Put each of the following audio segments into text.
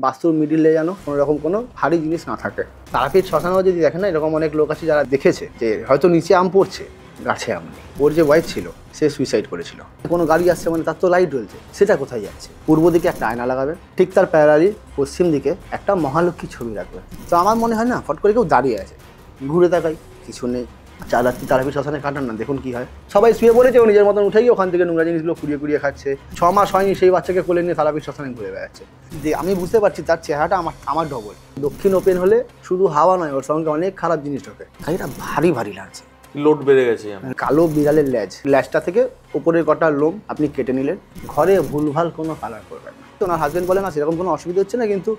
বাস্তুর মিডিলে যেন কোনো রকম কোনো ভারী জিনিস না থাকে। তারাপীঠ শ্মশানেও যদি দেখেন না, এরকম অনেক লোক আছে যারা দেখেছে যে হয়তো নিচে আম পড়ছে, গাছে আম নেই। ওর যে ওয়াইফ ছিল সে সুইসাইড করেছিল। কোনো গাড়ি আসছে মানে তার তো লাইট জ্বলছে, সেটা কোথায় যাচ্ছে? পূর্ব দিকে একটা আয়না লাগাবেন, ঠিক তার প্যারালি পশ্চিম দিকে একটা মহালক্ষ্মী ছবি রাখবেন। তো আমার মনে হয় না ফট করে কেউ দাঁড়িয়ে আছে, ঘুরে তাকাই কিছু নেই। রাত্রি তারাপীঠ শ্মশানে কাটান না, দেখুন কি হয়। সবাই শুয়ে পড়েছে, ও নিজের মতন উঠে গিয়ে ওখান থেকে নোংরা জিনিসগুলো কুড়িয়ে কুড়িয়ে খাচ্ছে। 6 মাস হয়নি সেই বাচ্চাকে কোলে নিয়ে তারাপীঠ শ্মশানে ঘুরে বেড়াচ্ছে। যে আমি বুঝতে পারছি তার চেহারাটা আমার ডবল। দক্ষিণ ওপেন হলে শুধু হাওয়া নয়, ওর সঙ্গে অনেক খারাপ জিনিস ঢোকে। এটা ভারী ভারী লাগছে, লোড বেড়ে গেছে। কালো বিড়ালের ল্যাজটা থেকে উপরের কটা লোম আপনি কেটে নিলেন। ঘরে ভুলভাল কোনো কালার করবেন না। তো ওনার হাজবেন্ড বলে না সেরকম কোনো অসুবিধা হচ্ছে না, কিন্তু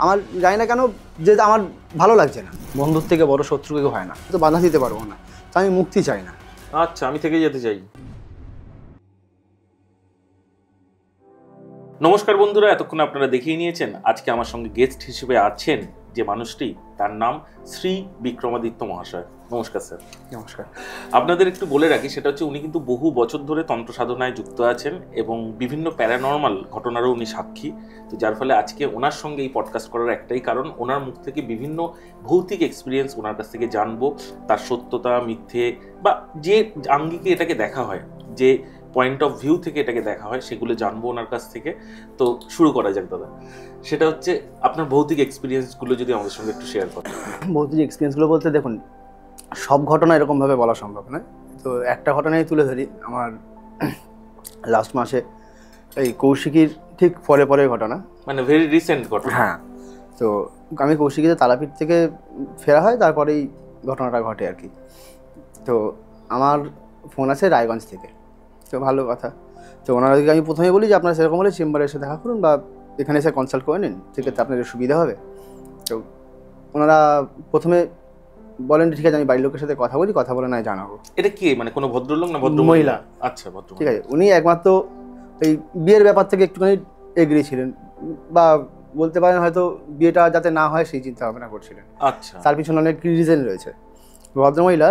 আমার জানি না কেন যে আমার ভালো লাগছে না। বন্ধুর থেকে বড় শত্রু কেউ হয় না, তো বাধা দিতে পারবো না, তো আমি মুক্তি চাই না। আচ্ছা, আমি থেকে যেতে চাই। নমস্কার বন্ধুরা, এতক্ষণ আপনারা দেখিয়ে নিয়েছেন আজকে আমার সঙ্গে গেস্ট হিসেবে আছেন যে মানুষটি, তার নাম শ্রী বিক্রমাদিত্য মহাশয়। নমস্কার স্যার। নমস্কার। আপনাদের একটু বলে রাখি, সেটা হচ্ছে উনি কিন্তু বহু বছর ধরে তন্ত্র সাধনায় যুক্ত আছেন এবং বিভিন্ন প্যারানর্মাল ঘটনারও উনি সাক্ষী। তো যার ফলে আজকে ওনার সঙ্গে এই পডকাস্ট করার একটাই কারণ, ওনার মুখ থেকে বিভিন্ন ভৌতিক এক্সপিরিয়েন্স ওনার কাছ থেকে জানবো। তার সত্যতা, মিথ্যে বা যে আঙ্গিকে এটাকে দেখা হয়, যে পয়েন্ট অফ ভিউ থেকে এটাকে দেখা হয়, সেগুলো জানবো ওনার কাছ থেকে। তো শুরু করা যাক দাদা। সেটা হচ্ছে আপনার ভৌতিক এক্সপিরিয়েন্সগুলো যদি আমাদের সঙ্গে একটু শেয়ার করেন। ভৌতিক এক্সপিরিয়েন্সগুলো বলতে দেখুন, সব ঘটনা এরকমভাবে বলা সম্ভব নয়। তো একটা ঘটনাই তুলে ধরি। আমার লাস্ট মাসে এই কৌশিকীর ঠিক পরে পরে ঘটনা, মানে ভেরি রিসেন্ট ঘটনা। হ্যাঁ। তো আমি কৌশিকীতে তারাপীঠ থেকে ফেরা হয়, তারপরেই ঘটনাটা ঘটে আর কি। তো আমার ফোন আছে রায়গঞ্জ থেকে, তো ভালো কথা। তো ওনাদেরকে আমি প্রথমে বলি যে আপনারা সেরকম হলে চেম্বারে এসে দেখা করুন বা এখানে এসে কনসাল্ট করে নিন, সেক্ষেত্রে আপনাদের সুবিধা হবে। তো ওনারা প্রথমে বলেন ঠিক আছে আমি বাড়ির লোকের সাথে কথা বলি, কথা বলে নয় জানাবো। এটা কি মানে কোনো ভদ্রলোক না ভদ্র মহিলা? আচ্ছা, ভদ্র। ঠিক আছে, উনি একমাত্র এই বিয়ের ব্যাপার থেকে একটুখানি এগ্রি ছিলেন, বা বলতে পারেন হয়তো বিয়েটা যাতে না হয় সেই চিন্তা ভাবনা করছিলেন। আচ্ছা। তার পিছনে অনেক রিজন রয়েছে। ভদ্রমহিলা,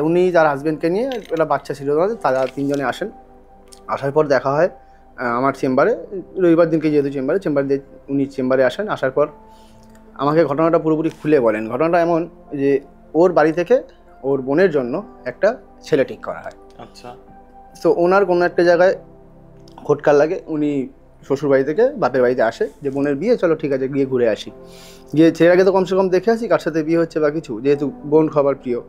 উনি তার হাজব্যান্ডকে নিয়ে, একটা বাচ্চা ছিল, তারা তিনজনে আসেন। আসার পর দেখা হয় আমার চেম্বারে, রবিবার দিনকে যেহেতু চেম্বার দিয়ে উনি চেম্বারে আসেন। আসার পর আমাকে ঘটনাটা পুরোপুরি খুলে বলেন। ঘটনাটা এমন যে ওর বাড়ি থেকে ওর বোনের জন্য একটা ছেলে ঠিক করা হয়। আচ্ছা। তো ওনার কোনো একটা জায়গায় খটকার লাগে, উনি শ্বশুর বাড়ি থেকে বাপের বাড়িতে আসে যে বোনের বিয়ে, চলো ঠিক আছে গিয়ে ঘুরে আসি, গিয়ে ছেলেটাকে তো কমসে কম দেখে আসি কার সাথে বিয়ে হচ্ছে বা কিছু, যেহেতু বোন খাবার প্রিয়।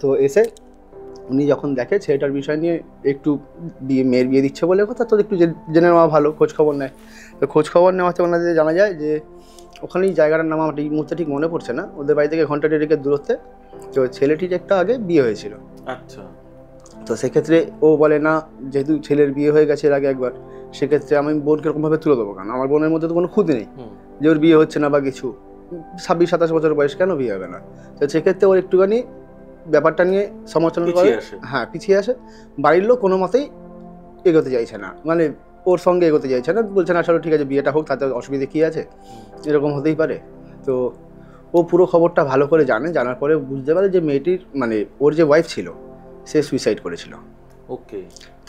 তো এসে উনি যখন দেখে ছেলেটার বিষয় নিয়ে একটু মেয়ের বিয়ে দিচ্ছে বলে কথা, তো একটু জেনে নেওয়া ভালো, খোঁজখবর নেয়। তো খোঁজখবর নেওয়াতে ওনাদের জানা যায় যে ওখানেই জায়গাটার নাম আমার এই মুহূর্তে ঠিক মনে পড়ছে না, ওদের বাড়ি থেকে ঘন্টা দেড়েকের দূরত্বে। তো ছেলেটির একটা আগে বিয়ে হয়েছিল। আচ্ছা। তো সেক্ষেত্রে ও বলে না, যেহেতু ছেলের বিয়ে হয়ে গেছে এর আগে একবার, সেক্ষেত্রে আমি বোনকে এরকমভাবে তুলে দেবো কেন? আমার বোনের মধ্যে তো কোনো খুঁত নেই যে ওর বিয়ে হচ্ছে না বা কিছু, 26-27 বছর বয়স, কেন বিয়ে হবে না? তো সেক্ষেত্রে ওর একটুখানি ব্যাপারটা নিয়ে সমালোচনা করে, হ্যাঁ পিছিয়ে আসে। বাড়ির লোক কোনো মতেই এগোতে চাইছে না, মানে ওর সঙ্গে এগোতে চাইছে না, বলছে না চলো ঠিক আছে বিয়েটা হোক, তাতে অসুবিধে কী আছে, এরকম হতেই পারে। তো ও পুরো খবরটা ভালো করে জানার পরে বুঝতে পারে যে মেয়েটির, মানে ওর যে ওয়াইফ ছিল সে সুইসাইড করেছিল। ওকে।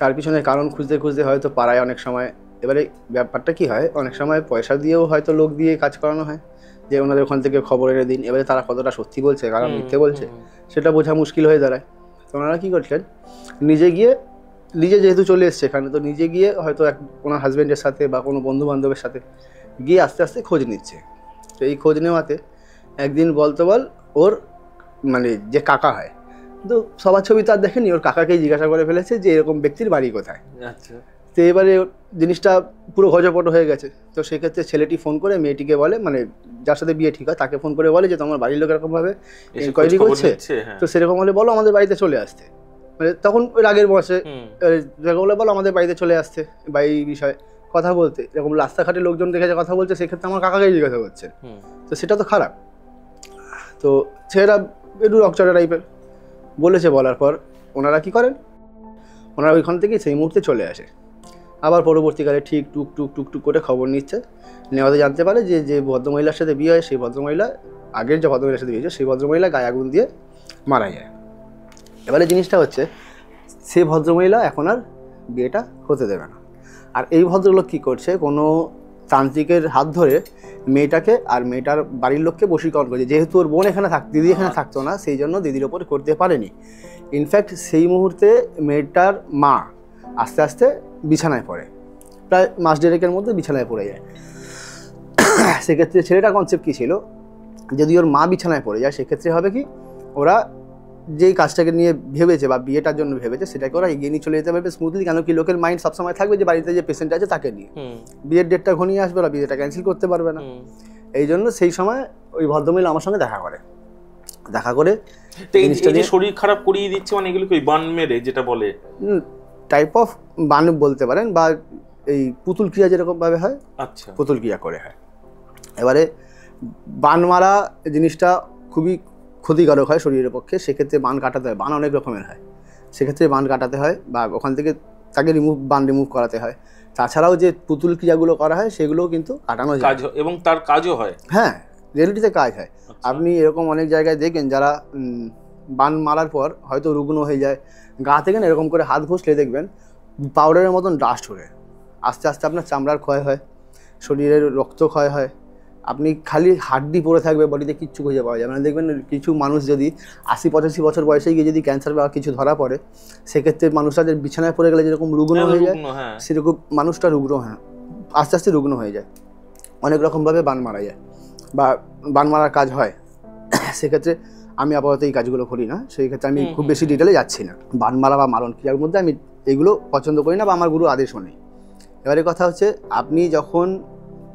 তার পিছনে কারণ খুঁজতে খুঁজতে হয়তো পাড়ায় অনেক সময়, এবারে ব্যাপারটা কি হয়, অনেক সময় পয়সা দিয়েও হয়তো লোক দিয়ে কাজ করানো হয় যে ওনাদের ওখান থেকে খবর এনে দিন। এবারে তারা কতটা সত্যি বলছে, কারা মিথ্যে বলছে, সেটা বোঝা মুশকিল হয়ে দাঁড়ায়। তো ওনারা কী করছেন, নিজে যেহেতু চলে এসছে এখানে, তো নিজে গিয়ে হয়তো ওনার হাজব্যান্ডের সাথে বা কোনো বন্ধু বান্ধবের সাথে গিয়ে আস্তে আস্তে খোঁজ নিচ্ছে। তো এই খোঁজ নেওয়াতে একদিন বল ওর মানে যে কাকা হয়, তো সবার ছবি তো আর দেখেনি, ওর কাকাকেই জিজ্ঞাসা করে ফেলেছে যে এরকম ব্যক্তির বাড়ি কোথায়। আচ্ছা। তো এবারে জিনিসটা পুরো গজপট হয়ে গেছে। তো সেক্ষেত্রে ছেলেটি ফোন করে মেয়েটিকে বলে, মানে যার সাথে বিয়ে ঠিক হয় তাকে ফোন করে বলে যে তোমার বাড়ির লোক এরকমভাবে এনকোয়ারি করছে, তো সেরকম হলে বলো আমাদের বাড়িতে চলে আসতে। মানে তখন ওই রাগের বসে বলো আমাদের বাড়িতে চলে আসতে বা এই বিষয়ে কথা বলতে। এরকম রাস্তাঘাটে লোকজন দেখেছে কথা বলছে, সেক্ষেত্রে আমার কাকাকেই জিজ্ঞাসা করছে, তো সেটা তো খারাপ। তো ছেলেরা একটু রকচটা টাইপের বলেছে। বলার পর ওনারা কী করেন, ওনারা ওইখান থেকে সেই মুহূর্তে চলে আসে। আবার পরবর্তীকালে ঠিক টুক করে খবর নিচ্ছে, নেওয়াতে জানতে পারে যে ভদ্রমহিলার সাথে বিয়ে হয়, সেই ভদ্রমহিলা, আগের যে ভদ্রমহিলার সাথে বিয়ে হয়েছে সেই ভদ্রমহিলা গায়ে আগুন দিয়ে মারা যায়। এবারে জিনিসটা হচ্ছে, সেই ভদ্রমহিলা এখন আর বিয়েটা হতে দেবে না। আর এই ভদ্রলোক কী করছে, কোনো তান্ত্রিকের হাত ধরে মেয়েটাকে আর মেয়েটার বাড়ির লোককে বশীকরণ করেছে। যেহেতু ওর বোন এখানে দিদি এখানে থাকতো না, সেই জন্য দিদির ওপর করতে পারেনি। ইনফ্যাক্ট সেই মুহূর্তে মেয়েটার মা আস্তে আস্তে বিছানায় পড়ে, প্রায় মাস দেড়েকের মধ্যে বিছানায় পড়ে যায়। সেক্ষেত্রে ছেলেটার কনসেপ্ট কী ছিল, যদি ওর মা বিছানায় পড়ে যায় সেক্ষেত্রে হবে কি, ওরা যেই কাজটাকে নিয়ে ভেবেছে বা বিয়েটার জন্য ভেবেছে সেটাকে ওরা এগিয়ে নিয়ে চলে যেতে পারবে স্মুথলি। কেন কি লোকের মাইন্ড সবসময় থাকবে যে বাড়িতে যে পেশেন্ট আছে তাকে নিয়ে, বিয়ের ডেটটা ঘনিয়ে আসবে, ওরা বিয়েটা ক্যান্সেল করতে পারবে না। এই জন্য সেই সময় ওই ভদ্রমহিলা আমার সঙ্গে দেখা করে শরীর খারাপ করিয়ে দিচ্ছে, মানে এগুলো কি বান মেরে যেটা বলে টাইপ অফ বান বলতে পারেন, বা এই পুতুল ক্রিয়া যেরকম ভাবে হয়, আচ্ছা পুতুল ক্রিয়া করে হয়। এবারে বান মারা জিনিসটা খুবই ক্ষতিকারক হয় শরীরের পক্ষে, সেক্ষেত্রে বান কাটাতে হয়। বান অনেক রকমের হয়, সেক্ষেত্রে বান কাটাতে হয় বা ওখান থেকে তাকে বান রিমুভ করাতে হয়। তাছাড়াও যে পুতুল ক্রিয়াগুলো করা হয় সেগুলোও কিন্তু কাটানো যায় এবং তার কাজও হয়। হ্যাঁ, রিয়েলিটিতে কাজ হয়। আপনি এরকম অনেক জায়গায় দেখেন যারা বান মারার পর হয়তো রুগ্ন হয়ে যায়, গা থেকে না এরকম করে হাত ঘষলে দেখবেন পাউডারের মতন ডাস্ট ওঠে, আস্তে আস্তে আপনার চামড়ার ক্ষয় হয়, শরীরের রক্ত ক্ষয় হয়, আপনি খালি হাড্ডি পড়ে থাকবে, বডিতে কিচ্ছু খুঁজে পাওয়া যাবে না। দেখবেন কিছু মানুষ যদি 80-85 বছর বয়সে গিয়ে যদি ক্যান্সার বা কিছু ধরা পড়ে, সেক্ষেত্রে মানুষটাদের বিছানায় পড়ে গেলে যেরকম রুগ্ন হয়ে যায়, সেরকম মানুষটা রুগ্ন আস্তে আস্তে রুগ্ন হয়ে যায়। অনেক রকমভাবে বান মারা যায় বা বান মারার কাজ হয়। সেক্ষেত্রে আমি আপাতত এই কাজগুলো করি না, সেই ক্ষেত্রে আমি খুব বেশি ডিটেলে যাচ্ছি না। বান মারা বা মারণ ক্রিয়ার মধ্যে আমি এগুলো পছন্দ করি না বা আমার গুরু আদেশও নেই। এবারে কথা হচ্ছে, আপনি যখন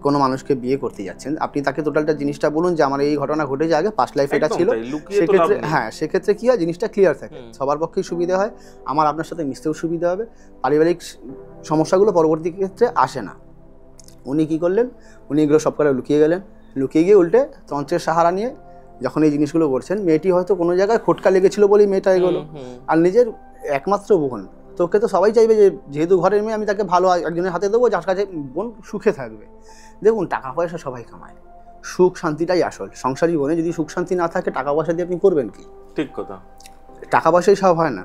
কোনো মানুষকে বিয়ে করতে যাচ্ছেন, আপনি তাকে টোটালটা জিনিসটা বলুন যে আমার এই ঘটনা ঘটেছে, আগে পাস্ট লাইফ এটা ছিল, সেক্ষেত্রে হ্যাঁ, সেক্ষেত্রে কী হয়, জিনিসটা ক্লিয়ার থাকে, সবার পক্ষেই সুবিধা হয়, আমার আপনার সাথে মিশতেও সুবিধা হবে, পারিবারিক সমস্যাগুলো পরবর্তী ক্ষেত্রে আসে না। উনি কী করলেন, উনি এগুলো সব করে লুকিয়ে গেলেন, লুকিয়ে গিয়ে উল্টে তন্ত্রের সাহারা নিয়ে যখন এই জিনিসগুলো করছেন, মেয়েটি হয়তো কোনো জায়গায় খটকা লেগেছিল বলেই মেয়েটা এগোলো, আর নিজের একমাত্র বোন, তোকে তো সবাই চাইবে যে যেহেতু ঘরের মেয়ে আমি তাকে ভালো একজনের হাতে দেবো যার কাছে বোন সুখে থাকবে। দেখুন, টাকা পয়সা সবাই কামায়, সুখ শান্তিটাই আসল। সংসার জীবনে যদি সুখ শান্তি না থাকে, টাকা পয়সা দিয়ে আপনি করবেন কি? ঠিক কথা, টাকা পয়সাই সব হয় না,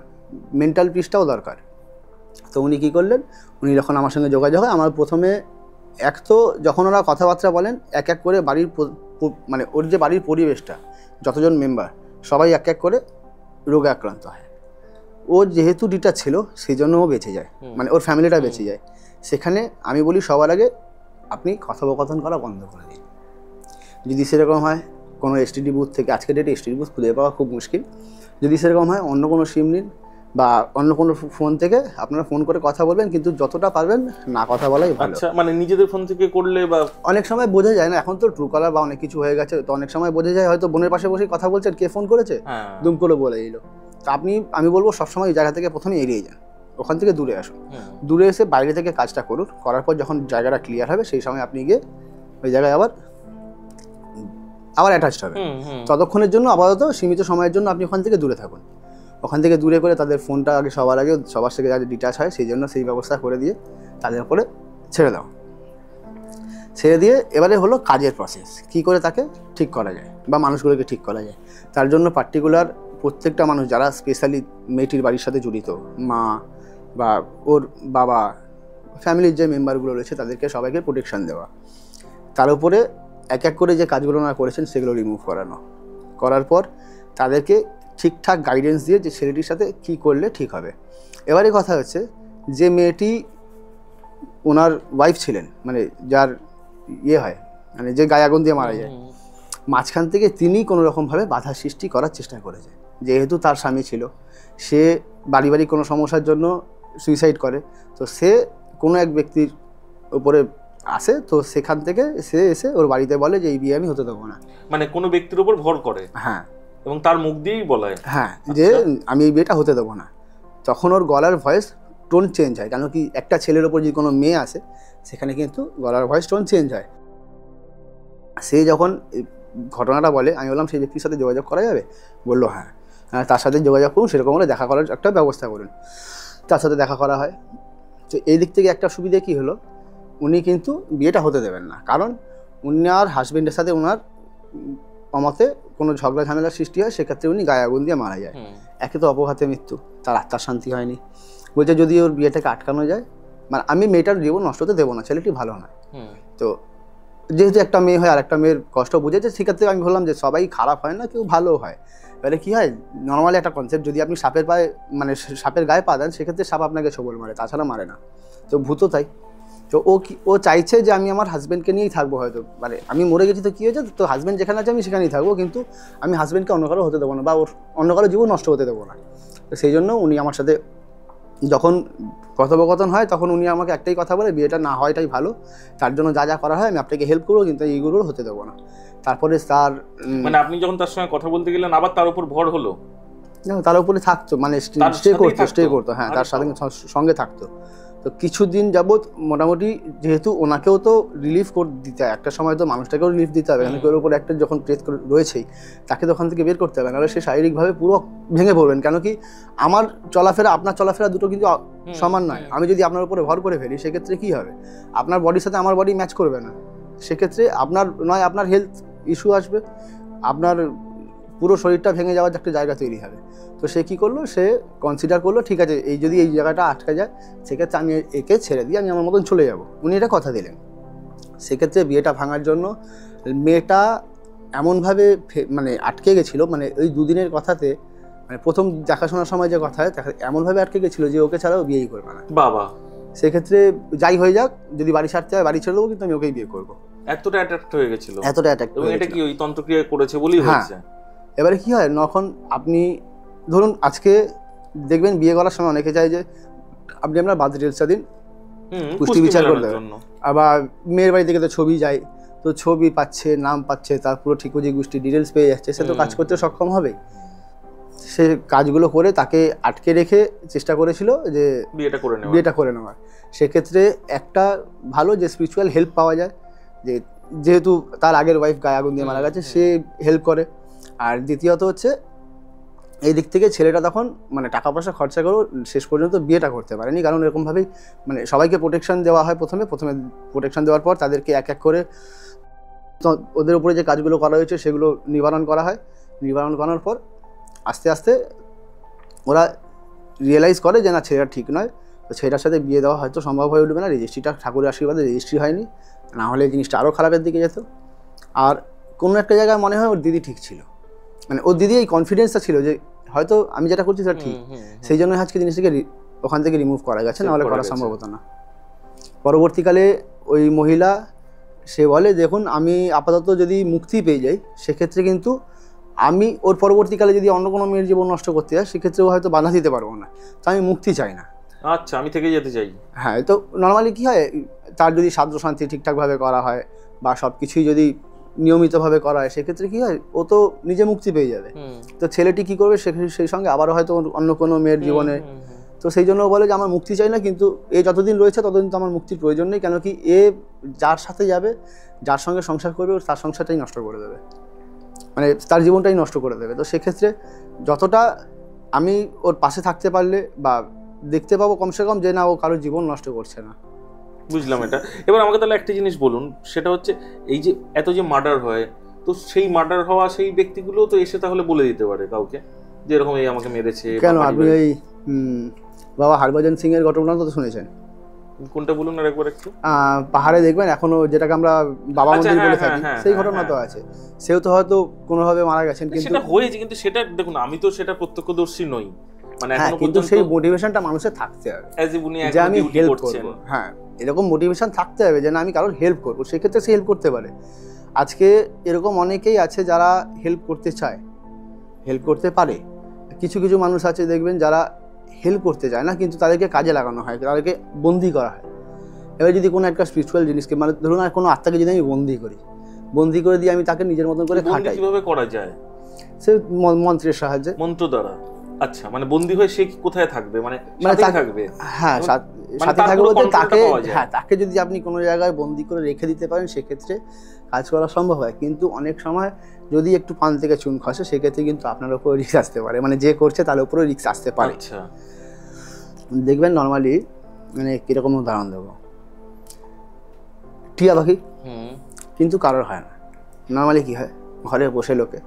মেন্টাল পিসটাও দরকার। তো উনি কী করলেন, উনি যখন আমার সঙ্গে যোগাযোগ হয়, আমার প্রথমে এক তো যখন ওরা কথাবার্তা বলেন, এক এক করে বাড়ির মানে ওর যে বাড়ির পরিবেশটা, যতজন মেম্বার সবাই এক এক করে রোগে আক্রান্ত হয়। ও যেহেতু ডিটাচ ছিল সেই জন্য ও বেঁচে যায়, মানে ওর ফ্যামিলিটা বেঁচে যায়। সেখানে আমি বলি সবার আগে আপনি কথোপকথন করা বন্ধ করে দিন। যদি সেরকম হয় কোনো এসটিডি বুথ থেকে, আজকের ডেটে এসটিডি বুথ খুঁজে পাওয়া খুব মুশকিল, যদি সেরকম হয় অন্য কোনো সিম নিন বা অন্য কোনো ফোন থেকে আপনারা ফোন করে কথা বলবেন, কিন্তু যতটা পারবেন না কথা বলাই ভালো। আচ্ছা, মানে নিজেদের ফোন থেকে করলে বা অনেক সময় বোঝা যায় না, এখন তো ট্রু কলার বা অনেক কিছু হয়ে গেছে, তো অনেক সময় বোঝা যায় হয়তো বোনের পাশে বসে কথা বলছেন, কে ফোন করেছে দুম করে বলে এলো। তো আমি বলবো সবসময় এই জায়গা থেকে প্রথমে এড়িয়ে যান, ওখান থেকে দূরে আসুন, দূরে এসে বাইরে থেকে কাজটা করুন, করার পর যখন জায়গাটা ক্লিয়ার হবে সেই সময় আপনি গিয়ে ওই জায়গায় আবার অ্যাটাচড হবে। ততক্ষণের জন্য আপাতত সীমিত সময়ের জন্য আপনি ওখান থেকে দূরে থাকুন। ওখান থেকে দূরে করে তাদের ফোনটা আগে সবার থেকে যাতে ডিটাচ হয় সেই জন্য সেই ব্যবস্থা করে দিয়ে তাদের উপরে ছেড়ে দাও। ছেড়ে দিয়ে এবারে হলো কাজের প্রসেস, কী করে তাকে ঠিক করা যায় বা মানুষগুলোকে ঠিক করা যায়। তার জন্য পার্টিকুলার প্রত্যেকটা মানুষ যারা স্পেশালি মেয়েটির বাড়ির সাথে জড়িত, মা বা ওর বাবা, ফ্যামিলির যে মেম্বারগুলো রয়েছে তাদেরকে সবাইকে প্রোটেকশান দেওয়া, তার উপরে এক এক করে যে কাজগুলো ওনারা করেছেন সেগুলো রিমুভ করানো, করার পর তাদেরকে ঠিকঠাক গাইডেন্স দিয়ে যে ছেলেটির সাথে কী করলে ঠিক হবে। এবারে কথা হচ্ছে, যে মেয়েটি ওনার ওয়াইফ ছিলেন, মানে যার হয়, মানে যে গায়ে আগুন দিয়ে মারা যায়, মাঝখান থেকে তিনি কোনো রকমভাবে বাধা সৃষ্টি করার চেষ্টা করেছে। যেহেতু তার স্বামী ছিল, সে পারিবারিক কোনো সমস্যার জন্য সুইসাইড করে, তো সে কোনো এক ব্যক্তির উপরে আসে, তো সেখান থেকে সে এসে ওর বাড়িতে বলে যে এই বিয়ে আমি হতে দেবো না, মানে কোনো ব্যক্তির উপর ভর করে। হ্যাঁ, এবং তার মুখ দিয়েই বলে হ্যাঁ যে আমি এই বিয়েটা হতে দেবো না। তখন ওর গলার ভয়েস টোন চেঞ্জ হয়, কেন কি একটা ছেলের ওপর যদি কোনো মেয়ে আসে সেখানে কিন্তু গলার ভয়েস টোন চেঞ্জ হয়। সে যখন ঘটনাটা বলে, আমি বললাম সেই ব্যক্তির সাথে যোগাযোগ করা যাবে? বললো হ্যাঁ, তার সাথে যোগাযোগ করুন, সেরকম হলে দেখা করার একটা ব্যবস্থা করুন। তার সাথে দেখা করা হয়। তো এই দিক থেকে একটা সুবিধা কী হলো, উনি কিন্তু বিয়েটা হতে দেবেন না, কারণ উনার হাজবেন্ডের সাথে ওনার অমতে কোনো ঝগড়া ঝামেলার সৃষ্টি হয়, সেক্ষেত্রে উনি গায়ে আগুন দিয়ে মারা যায়। একে তো অপঘাতে মৃত্যু, তার আত্মার শান্তি হয়নি। বলছে যদি ওর বিয়েটাকে আটকানো যায় মানে আমি মেয়েটার জীবন নষ্ট হতে দেবো না, ছেলেটি ভালো নয়। তো যেহেতু একটা মেয়ে হয় আর একটা মেয়ের কষ্ট বুঝেছে, সেক্ষেত্রে আমি বললাম যে সবাই খারাপ হয় না, কেউ ভালো হয়। এবারে কী হয়, নর্মালি একটা কনসেপ্ট, যদি আপনি সাপের পায়ে মানে সাপের গায়ে পা দেন, সেক্ষেত্রে সাপ আপনাকে ছোবল মারে, তাছাড়া মারে না। তো ভূতও তাই। তো ও চাইছে যে আমি আমার হাজব্যান্ডকে নিয়েই থাকবো, হয়তো মানে আমি মরে গেছি তো কী হয়েছে, তো হাজব্যান্ড যেখানে আছে আমি সেখানেই থাকবো, কিন্তু আমি হাজব্যান্ডকে অন্য কারো হতে দেবো না, বা ওর অন্য কারো জীবন নষ্ট হতে দেবো না। তো সেই জন্য উনি আমার সাথে যখন কথোপকথন হয়, তখন উনি আমাকে একটাই কথা বলে, বিয়েটা না হওয়াটাই ভালো, তার জন্য যা যা করা হয় আমি আপনাকে হেল্প করবো, কিন্তু এইগুলো হতে দেবো না। তারপরে তার মানে আপনি যখন তার সঙ্গে কথা বলতে গেলেন আবার তার উপর ভর হলো, তার উপরে থাকতো, মানে স্টে করতো, হ্যাঁ তার সাথে সঙ্গে থাকতো। তো কিছুদিন যাবৎ মোটামুটি, যেহেতু ওনাকেও তো রিলিফ করে দিতে হয়, একটা সময় তো মানুষটাকেও রিলিফ দিতে হবে, কারণ ওর উপর একটা যখন প্রেত রয়েছেই, তাকে তো ওখান থেকে বের করতে হবে, নাহলে সে শারীরিকভাবে পুরো ভেঙে পড়বেন। কেন কি, আমার চলাফেরা আপনার চলাফেরা দুটো কিন্তু সমান নয়। আমি যদি আপনার উপরে ভর করে ফেলি, সেক্ষেত্রে কী হবে, আপনার বডির সাথে আমার বডি ম্যাচ করবে না, সেক্ষেত্রে আপনার হেলথ ইস্যু আসবে, আপনার পুরো শরীরটা ভেঙে যাওয়ার একটা জায়গা তৈরি হবে। তো সে কী করলো, সে কনসিডার করলো, ঠিক আছে যদি এই জায়গাটা আটকে যায়, সেক্ষেত্রে আমি একে ছেড়ে দিয়ে আমি আমার মতন চলে যাব। উনি এটা কথা দিলেন। সেক্ষেত্রে বিয়েটা ভাঙার জন্য মেয়েটা এমনভাবে মানে আটকে গেছিলো, মানে ওই দুদিনের কথাতে, মানে প্রথম দেখাশোনার সময় যে কথা হয়, এমনভাবে আটকে গেছিলো যে ওকে ছাড়াও বিয়েই করবে না। বাবা, সেক্ষেত্রে যাই হয়ে যাক, যদি বাড়ি ছাড়তে হয় বাড়ি ছেড়ে দেবো, কিন্তু আমি ওকেই বিয়ে করবো। এতটা অ্যাট্রাক্ট হয়ে গেছিল, এতটা অ্যাট্রাক্ট। এবং এটা কি ওই তন্ত্রক্রিয়া করেছে বলেই হয়েছে? এবারে কি হয়, যখন আপনি ধরুন আজকে দেখবেন বিয়ে করার সময় অনেকে চায় যে আপনি আপনার বার্থ ডিটেলসটা দিন, পুষ্টি বিচার করে দেবেন। আবার মেয়ের বাড়ি থেকে তো ছবি যায়, তো ছবি পাচ্ছে, নাম পাচ্ছে, তার পুরো ঠিকুজি গোষ্ঠী ডিটেলস পেয়ে যাচ্ছে, সে তো কাজ করতে সক্ষম হবেই। সে কাজগুলো করে তাকে আটকে রেখে চেষ্টা করেছিল যে বিয়েটা করে নেওয়ার। সেক্ষেত্রে একটা ভালো যে স্পিরিচুয়াল হেল্প পাওয়া যায়, যেহেতু তার আগের ওয়াইফ গায়ে আগুন দিয়ে মারা গেছে, সে হেল্প করে। আর দ্বিতীয়ত হচ্ছে, এই দিক থেকে ছেলেটা তখন মানে টাকা পয়সা খরচা করেও শেষ পর্যন্ত বিয়েটা করতে পারেনি, কারণ এরকমভাবেই মানে সবাইকে প্রোটেকশন দেওয়া হয়। প্রথমে প্রোটেকশন দেওয়ার পর তাদেরকে এক এক করে ওদের উপরে যে কাজগুলো করা হয়েছে সেগুলো নিবারণ করা হয়। নিবারণ করার পর আস্তে আস্তে ওরা রিয়েলাইজ করে যে না, ছেলেটা ঠিক নয়, তো ছেলেটার সাথে বিয়ে দেওয়া হয়তো সম্ভব হয়ে উঠবে না। রেজিস্ট্রিটা ঠাকুরের আশীর্বাদে রেজিস্ট্রি হয়নি, না হলে জিনিসটা আরও খারাপের দিকে যেত। আর কোনো একটা জায়গায় মনে হয় ওর দিদি ঠিক ছিল, মানে ওর দিদি এই কনফিডেন্সটা ছিল যে হয়তো আমি যেটা করছি সেটা ঠিক, সেই জন্য আজকে জিনিসটাকে ওখান থেকে রিমুভ করা গেছে, নাহলে করা সম্ভব হতো না। পরবর্তীকালে ওই মহিলা সে বলে, দেখুন আমি আপাতত যদি মুক্তি পেয়ে যাই, সেক্ষেত্রে কিন্তু আমি ওর পরবর্তীকালে যদি অন্য কোনো মেয়ের জীবন নষ্ট করতে হয়, সেক্ষেত্রে ও হয়তো বাধা দিতে পারবো না, তো আমি মুক্তি চাই না। আচ্ছা, আমি থেকে যেতে চাই। হ্যাঁ, তো নর্মালি কী হয়, তার যদি সাধ্য শান্তি ঠিকঠাকভাবে করা হয় বা সব কিছুই যদি নিয়মিতভাবে করা হয়, সেক্ষেত্রে কী হয়, ও তো নিজে মুক্তি পেয়ে যাবে। তো ছেলেটি কী করবে, সেই সঙ্গে আবারও হয়তো অন্য কোনো মেয়ের জীবনে, তো সেই জন্য বলে যে আমার মুক্তি চাই না, কিন্তু এ যতদিন রয়েছে ততদিন তো আমার মুক্তির প্রয়োজন নেই। কেন কি, এ যার সাথে যাবে, যার সঙ্গে সংসার করবে, তার সংসারটাই নষ্ট করে দেবে, মানে তার জীবনটাই নষ্ট করে দেবে। তো সেক্ষেত্রে যতটা আমি ওর পাশে থাকতে পারলে বা দেখতে পাবো কমসে কম যে না, ও কারোর জীবন নষ্ট করছে না। বুঝলাম এটা। এবার আমাকে তাহলে একটা জিনিস বলুন, সেটা হচ্ছে এই যে এত যে মার্ডার হয়, তো সেই মার্ডার হওয়া সেই ব্যক্তিগুলো তো এসে তাহলে বলে দিতে পারে কাউকে যে এরকম এই আমাকে মেরেছে? কেন, আপনি ওই বাবা হরভজন সিং এর ঘটনা তো শুনেছেন? কোনটা বলুন আর একবার একটু। পাহাড়ে দেখবেন এখনো যেটাকে আমরা বাবা মন্দির বলে থাকি, সেই ঘটনা তো আছে। সেও তো হয়তো কোনোভাবে মারা গেছেন, কিন্তু সেটা হয়েছে, কিন্তু সেটা দেখুন, আমি তো সেটা প্রত্যক্ষদর্শী নই, মানে এখনো কিন্তু সেই মোটিভেশনটা মানুষের থাকতে হবে যে আমি হেল্প করব। হ্যাঁ, এরকম মোটিভেশন থাকতে হবে যে না, আমি কারোর হেল্প করবো, সেক্ষেত্রে সে হেল্প করতে পারে। আজকে এরকম অনেকেই আছে যারা হেল্প করতে চায়, হেল্প করতে পারে। কিছু কিছু মানুষ আছে দেখবেন যারা হেল্প করতে চায় না, কিন্তু তাদেরকে কাজে লাগানো হয়, তাদেরকে বন্দি করা হয়। এবার যদি কোনো একটা স্পিরিচুয়াল জিনিসকে, মানে ধরুন আর কোনো আত্মাকে যদি আমি বন্দি করে দিয়ে আমি তাকে নিজের মতন করে খাটাই, কিভাবে করা যায়? সে মন্ত্রের সাহায্যে, মন্ত্র দ্বারা। আচ্ছা, মানে বন্দি হয়ে সে কোথায় থাকবে? মানে থাকবে, হ্যাঁ সাথে থাকবে বলতে তাকে, হ্যাঁ তাকে যদি আপনি কোনো জায়গায় বন্দি করে রেখে দিতে পারেন, সেক্ষেত্রে কাজ করা সম্ভব হয়। কিন্তু অনেক সময় যদি একটু পান থেকে চুন খসে, সেক্ষেত্রে কিন্তু আপনার উপর রিস্ক আসতে পারে, মানে যে করছে তার উপরে রিস্ক আসতে পারে। আচ্ছা, দেখবেন নর্মালি, মানে কিরকম উদাহরণ দেবো, টিয়া পাখি কিন্তু কারোর হয় না। নর্মালি কী হয়, ঘরে বসে লোকে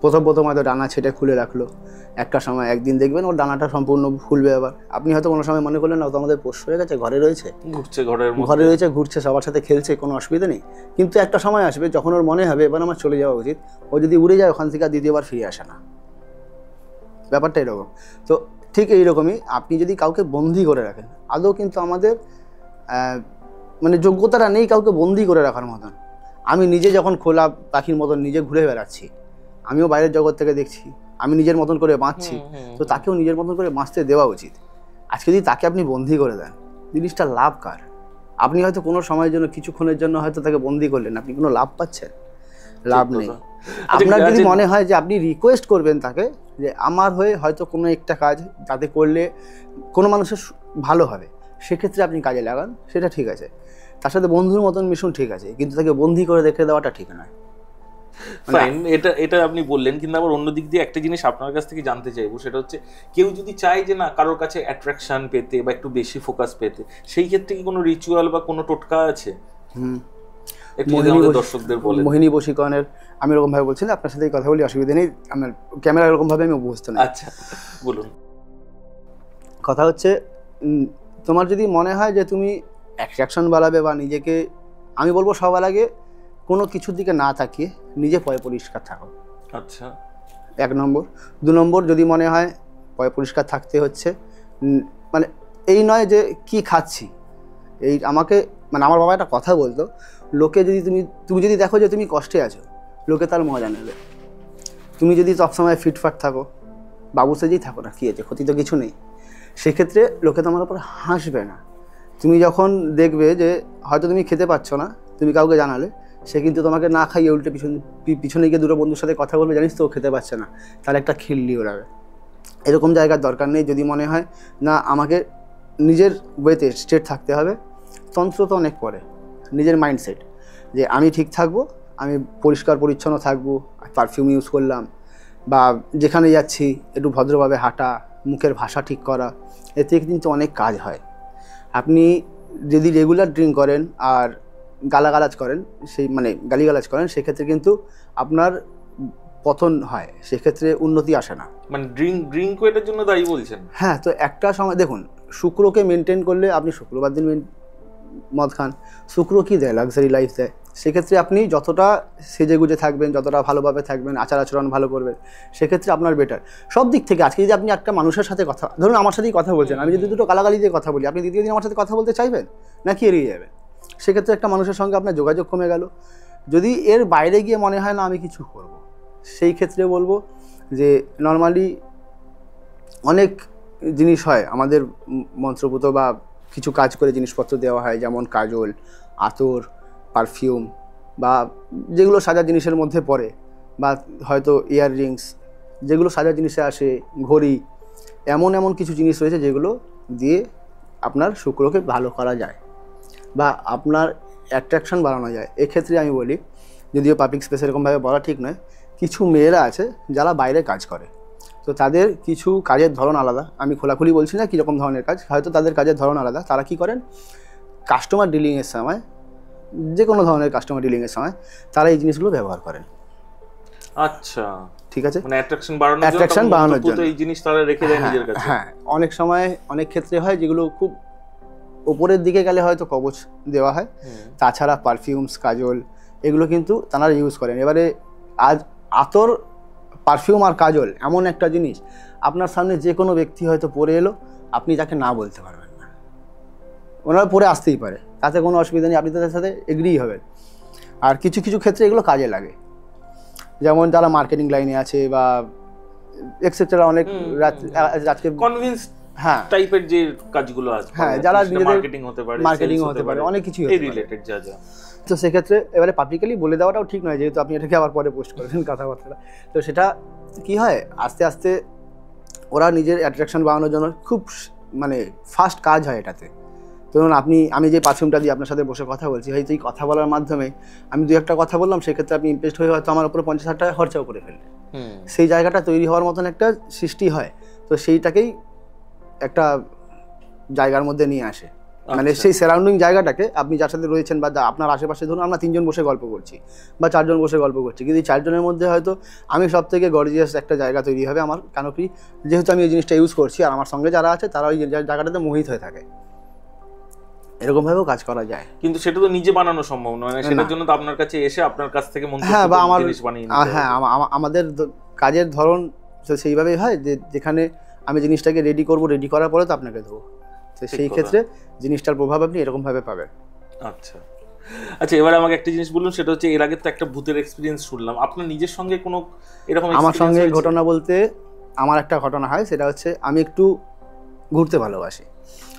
প্রথম হয়তো ডানা ছেটে খুলে রাখলো, একটা সময় একদিন দেখবেন ওর ডানাটা সম্পূর্ণ খুলবে। আবার আপনি হয়তো কোনো সময় মনে করলেন না, ও তো আমাদের পোষ হয়ে গেছে, ঘরে রয়েছে, ঘরে রয়েছে, ঘুরছে, সবার সাথে খেলছে, কোনো অসুবিধা নেই। কিন্তু একটা সময় আসবে যখন ওর মনে হবে এবার আমার চলে যাওয়া উচিত, ও যদি উড়ে যায় ওখান থেকে আর দ্বিতীয়বার ফিরে আসে না। ব্যাপারটা এরকম। তো ঠিক এইরকমই আপনি যদি কাউকে বন্দি করে রাখেন, আদৌ কিন্তু আমাদের মানে যোগ্যতাটা নেই কাউকে বন্দি করে রাখার মতন। আমি নিজে যখন খোলা পাখির মতন নিজে ঘুরে বেড়াচ্ছি, আমিও বাইরের জগৎ থেকে দেখছি, আমি নিজের মতন করে বাঁচছি, তো তাকেও নিজের মতন করে বাঁচতে দেওয়া উচিত। আজকে যদি তাকে আপনি বন্দি করে দেন, জিনিসটা লাভ কার? আপনি হয়তো কোনো সময়ের জন্য, কিছুক্ষণের জন্য হয়তো তাকে বন্দি করলেন, আপনি কোনো লাভ পাচ্ছেন? লাভ নেই। আপনার যদি মনে হয় যে আপনি রিকোয়েস্ট করবেন তাকে যে আমার হয়ে হয়তো কোনো একটা কাজ যাতে করলে কোনো মানুষের ভালো হবে, সেক্ষেত্রে আপনি কাজে লাগান, সেটা ঠিক আছে। তার সাথে বন্ধুর মতন মিশুন, ঠিক আছে, কিন্তু তাকে বন্দি করে রেখে দেওয়াটা ঠিক নয়। ফাইন, এটা আপনি বললেন, কিন্তু আবার অন্য দিক দিয়ে একটা জিনিস আপনার কাছ থেকে জানতে চাইবো, সেটা হচ্ছে কেউ যদি চায় যে না কারোর কাছে অ্যাট্রাকশন পেতে বা একটু বেশি ফোকাস পেতে, সেই ক্ষেত্রে কি কোনো রিচুয়াল বা কোনো টোটকা আছে? দর্শকদের বলেন। মোহিনী বশীকরণের আমি এরকম ভাবে বলছি না, আপনার সাথে কথা বলি, অসুবিধা নেই, আমার ক্যামেরা এরকম ভাবে আমি অভ্যস্ত না। আচ্ছা বলুন। কথা হচ্ছে তোমার যদি মনে হয় যে তুমি অ্যাট্রাকশন বাড়াবে বা নিজেকে, আমি বলবো সবার আগে কোনো কিছুর দিকে না তাকিয়ে নিজে পয় পরিষ্কার থাকো। আচ্ছা, 1 নম্বর। 2 নম্বর, যদি মনে হয় পয় পরিষ্কার থাকতে হচ্ছে, মানে এই নয় যে কি খাচ্ছি, এই আমাকে মানে আমার বাবা একটা কথা বলতো, লোকে যদি তুমি যদি দেখো যে তুমি কষ্টে আছো, লোকে তার মজা নেবে। তুমি যদি সবসময় ফিটফাট থাকো, বাবু সেজেই থাকো না, কী আছে, ক্ষতি তো কিছু নেই, সেক্ষেত্রে লোকে তোমার উপর হাসবে না। তুমি যখন দেখবে যে হয়তো তুমি খেতে পাচ্ছ না, তুমি কাউকে জানালে, সে কিন্তু তোমাকে না খাইয়ে উল্টে পিছনে গিয়ে 2 বন্ধুর সাথে কথা বলবে, জানিস তো ও খেতে পাচ্ছে না, তার একটা খিল্লি ওড়াবে। এরকম জায়গার দরকার নেই। যদি মনে হয় না আমাকে নিজের ওয়েতে স্ট্রেট থাকতে হবে, তন্ত্র তো অনেক পরে, নিজের মাইন্ডসেট যে আমি ঠিক থাকবো, আমি পরিষ্কার পরিচ্ছন্ন থাকবো, পারফিউম ইউজ করলাম, বা যেখানে যাচ্ছি একটু ভদ্রভাবে হাঁটা, মুখের ভাষা ঠিক করা, এতে কিন্তু অনেক কাজ হয়। আপনি যদি রেগুলার ড্রিঙ্ক করেন আর গালাগালাজ করেন, গালিগালাজ করেন, সেক্ষেত্রে কিন্তু আপনার পতন হয়, সেক্ষেত্রে উন্নতি আসে না। মানে ড্রিঙ্ক এটার জন্য দায়ী বলছেন? হ্যাঁ, তো একটা সময় দেখুন, শুক্রকে মেনটেন করলে, আপনি শুক্রবার দিন মদ খান, শুক্র কী দেয়, লাক্সারি লাইফ দেয়, সেক্ষেত্রে আপনি যতটা সেজে গুজে থাকবেন, যতটা ভালোভাবে থাকবেন, আচার আচরণ ভালো করবেন, সেক্ষেত্রে আপনার বেটার সব দিক থেকে। আজকে যদি আপনি একটা মানুষের সাথে কথা, ধরুন আমার সাথেই কথা বলছেন, আমি যদি 2 গালাগালি দিয়ে কথা বলি, আপনি দ্বিতীয় দিন আমার সাথে কথা বলতে চাইবেন নাকি এড়িয়ে যাবেন? সেক্ষেত্রে একটা মানুষের সঙ্গে আপনার যোগাযোগ কমে গেল। যদি এর বাইরে গিয়ে মনে হয় না আমি কিছু করব, সেই ক্ষেত্রে বলবো যে নর্মালি অনেক জিনিস হয় আমাদের মন্ত্রপুত বা কিছু কাজ করে জিনিসপত্র দেওয়া হয়, যেমন কাজল, আতর, পারফিউম, বা যেগুলো সাজার জিনিসের মধ্যে পড়ে, বা হয়তো ইয়াররিংস যেগুলো সাজার জিনিসে আসে, ঘড়ি, এমন কিছু জিনিস রয়েছে যেগুলো দিয়ে আপনার শুক্রকে ভালো করা যায় বা আপনার অ্যাট্রাকশন বাড়ানো যায়। এক্ষেত্রে আমি বলি, যদিও পাবলিক স্পেসে এরকমভাবে বলা ঠিক নয়, কিছু মেয়েরা আছে যারা বাইরে কাজ করে, তো তাদের কিছু কাজের ধরন আলাদা, আমি খোলাখুলি বলছি না কীরকম ধরনের কাজ, হয়তো তাদের কাজের ধরন আলাদা। তারা কি করেন, কাস্টমার ডিলিংয়ের সময়, যে কোনো ধরনের কাস্টমার ডিলিংয়ের সময় তারা এই জিনিসগুলো ব্যবহার করেন। আচ্ছা, ঠিক আছে, মানে অ্যাট্রাকশন বাড়ানোর জন্য এই জিনিস তারা রেখে দেয় নিজের কাছে। হ্যাঁ, অনেক সময় অনেক ক্ষেত্রে হয় যেগুলো খুব ওপরের দিকে গেলে হয়তো কবচ দেওয়া হয়, তাছাড়া পারফিউমস, কাজল, এগুলো কিন্তু তারা ইউজ করেন। এবারে আতর, পারফিউম আর কাজল এমন একটা জিনিস, আপনার সামনে যে কোনো ব্যক্তি হয়তো পরে এলো, আপনি তাকে না বলতে পারবেন না, ওনারা পরে আসতেই পারে, তাতে কোনো অসুবিধা নেই, আপনি তাদের সাথে এগ্রি হবেন। আর কিছু ক্ষেত্রে এগুলো কাজে লাগে, যেমন যারা মার্কেটিং লাইনে আছে বা এক্সেট্রা, অনেক আজকে কনভিন্স হ্যাঁ টাইপের যে কাজগুলো আছে, হ্যাঁ, যারা মার্কেটিং হতে পারে, অনেক কিছু রিলেটেড যা। তো সেক্ষেত্রে এবারে পাবলিকলি বলে দেওয়াটাও ঠিক নয়, যেহেতু আপনি এটাকে আবার পরে পোস্ট করেছেন কথাবার্তা। তো সেটা কি হয়, আস্তে আস্তে ওরা নিজের অ্যাট্রাকশন বাড়ানোর জন্য খুব ফাস্ট কাজ হয় এটাতে। ধরুন আমি যে পারফিউমটা দিয়ে আপনার সাথে বসে কথা বলছি, হয়তো এই কথা বলার মাধ্যমে আমি 2-1টা কথা বললাম, সেক্ষেত্রে আপনি ইমপ্রেসড হয়ে হয়তো আমার উপরে 50,000 টাকা খরচাও করে ফেললেন, সেই জায়গাটা তৈরি হওয়ার মতন একটা সৃষ্টি হয়। তো সেইটাকেই একটা জায়গার মধ্যে নিয়ে আসে। মানে সেই সারাউন্ডিং জায়গাটাকে আপনি যার সাথে রয়েছেন বা আপনার আশেপাশে ধরুন আমরা 3 জন বসে গল্প করছি বা 4 জন বসে গল্প করছি, কিন্তু এই 4 জনের মধ্যে হয়তো আমি সব থেকে গর্জিয়াস একটা জায়গা তৈরি হবে আমার, কেন কি যেহেতু আমি এই জিনিসটা ইউজ করছি আর আমার সঙ্গে যারা আছে তারা ওই জায়গাটাতে মোহিত হয়ে থাকে। এরকম ভাবেও কাজ করা যায়, কিন্তু সেটা তো নিজে বানানো সম্ভব নয়, সেটার জন্য তো আপনার কাছে এসে আপনার কাছ থেকে জিনিস বানিয়ে নিতে হবে। হ্যাঁ, আমাদের কাজের ধরন সেইভাবেই হয় যে যেখানে আমি জিনিসটাকে রেডি করব, রেডি করার পরে তো আপনাকে দেবো, তো সেই ক্ষেত্রে জিনিসটার প্রভাব আপনি এরকম ভাবে পাবেন। আচ্ছা আচ্ছা, এবার আমাকে একটা জিনিস বলুন, সেটা হচ্ছে এর আগে তো একটা ভূতের এক্সপিরিয়েন্স শুনলাম, আপনার নিজের সঙ্গে কোনো এরকম? আমার সঙ্গে ঘটনা বলতে আমার একটা ঘটনা হয়, সেটা হচ্ছে আমি একটু ঘুরতে ভালোবাসি,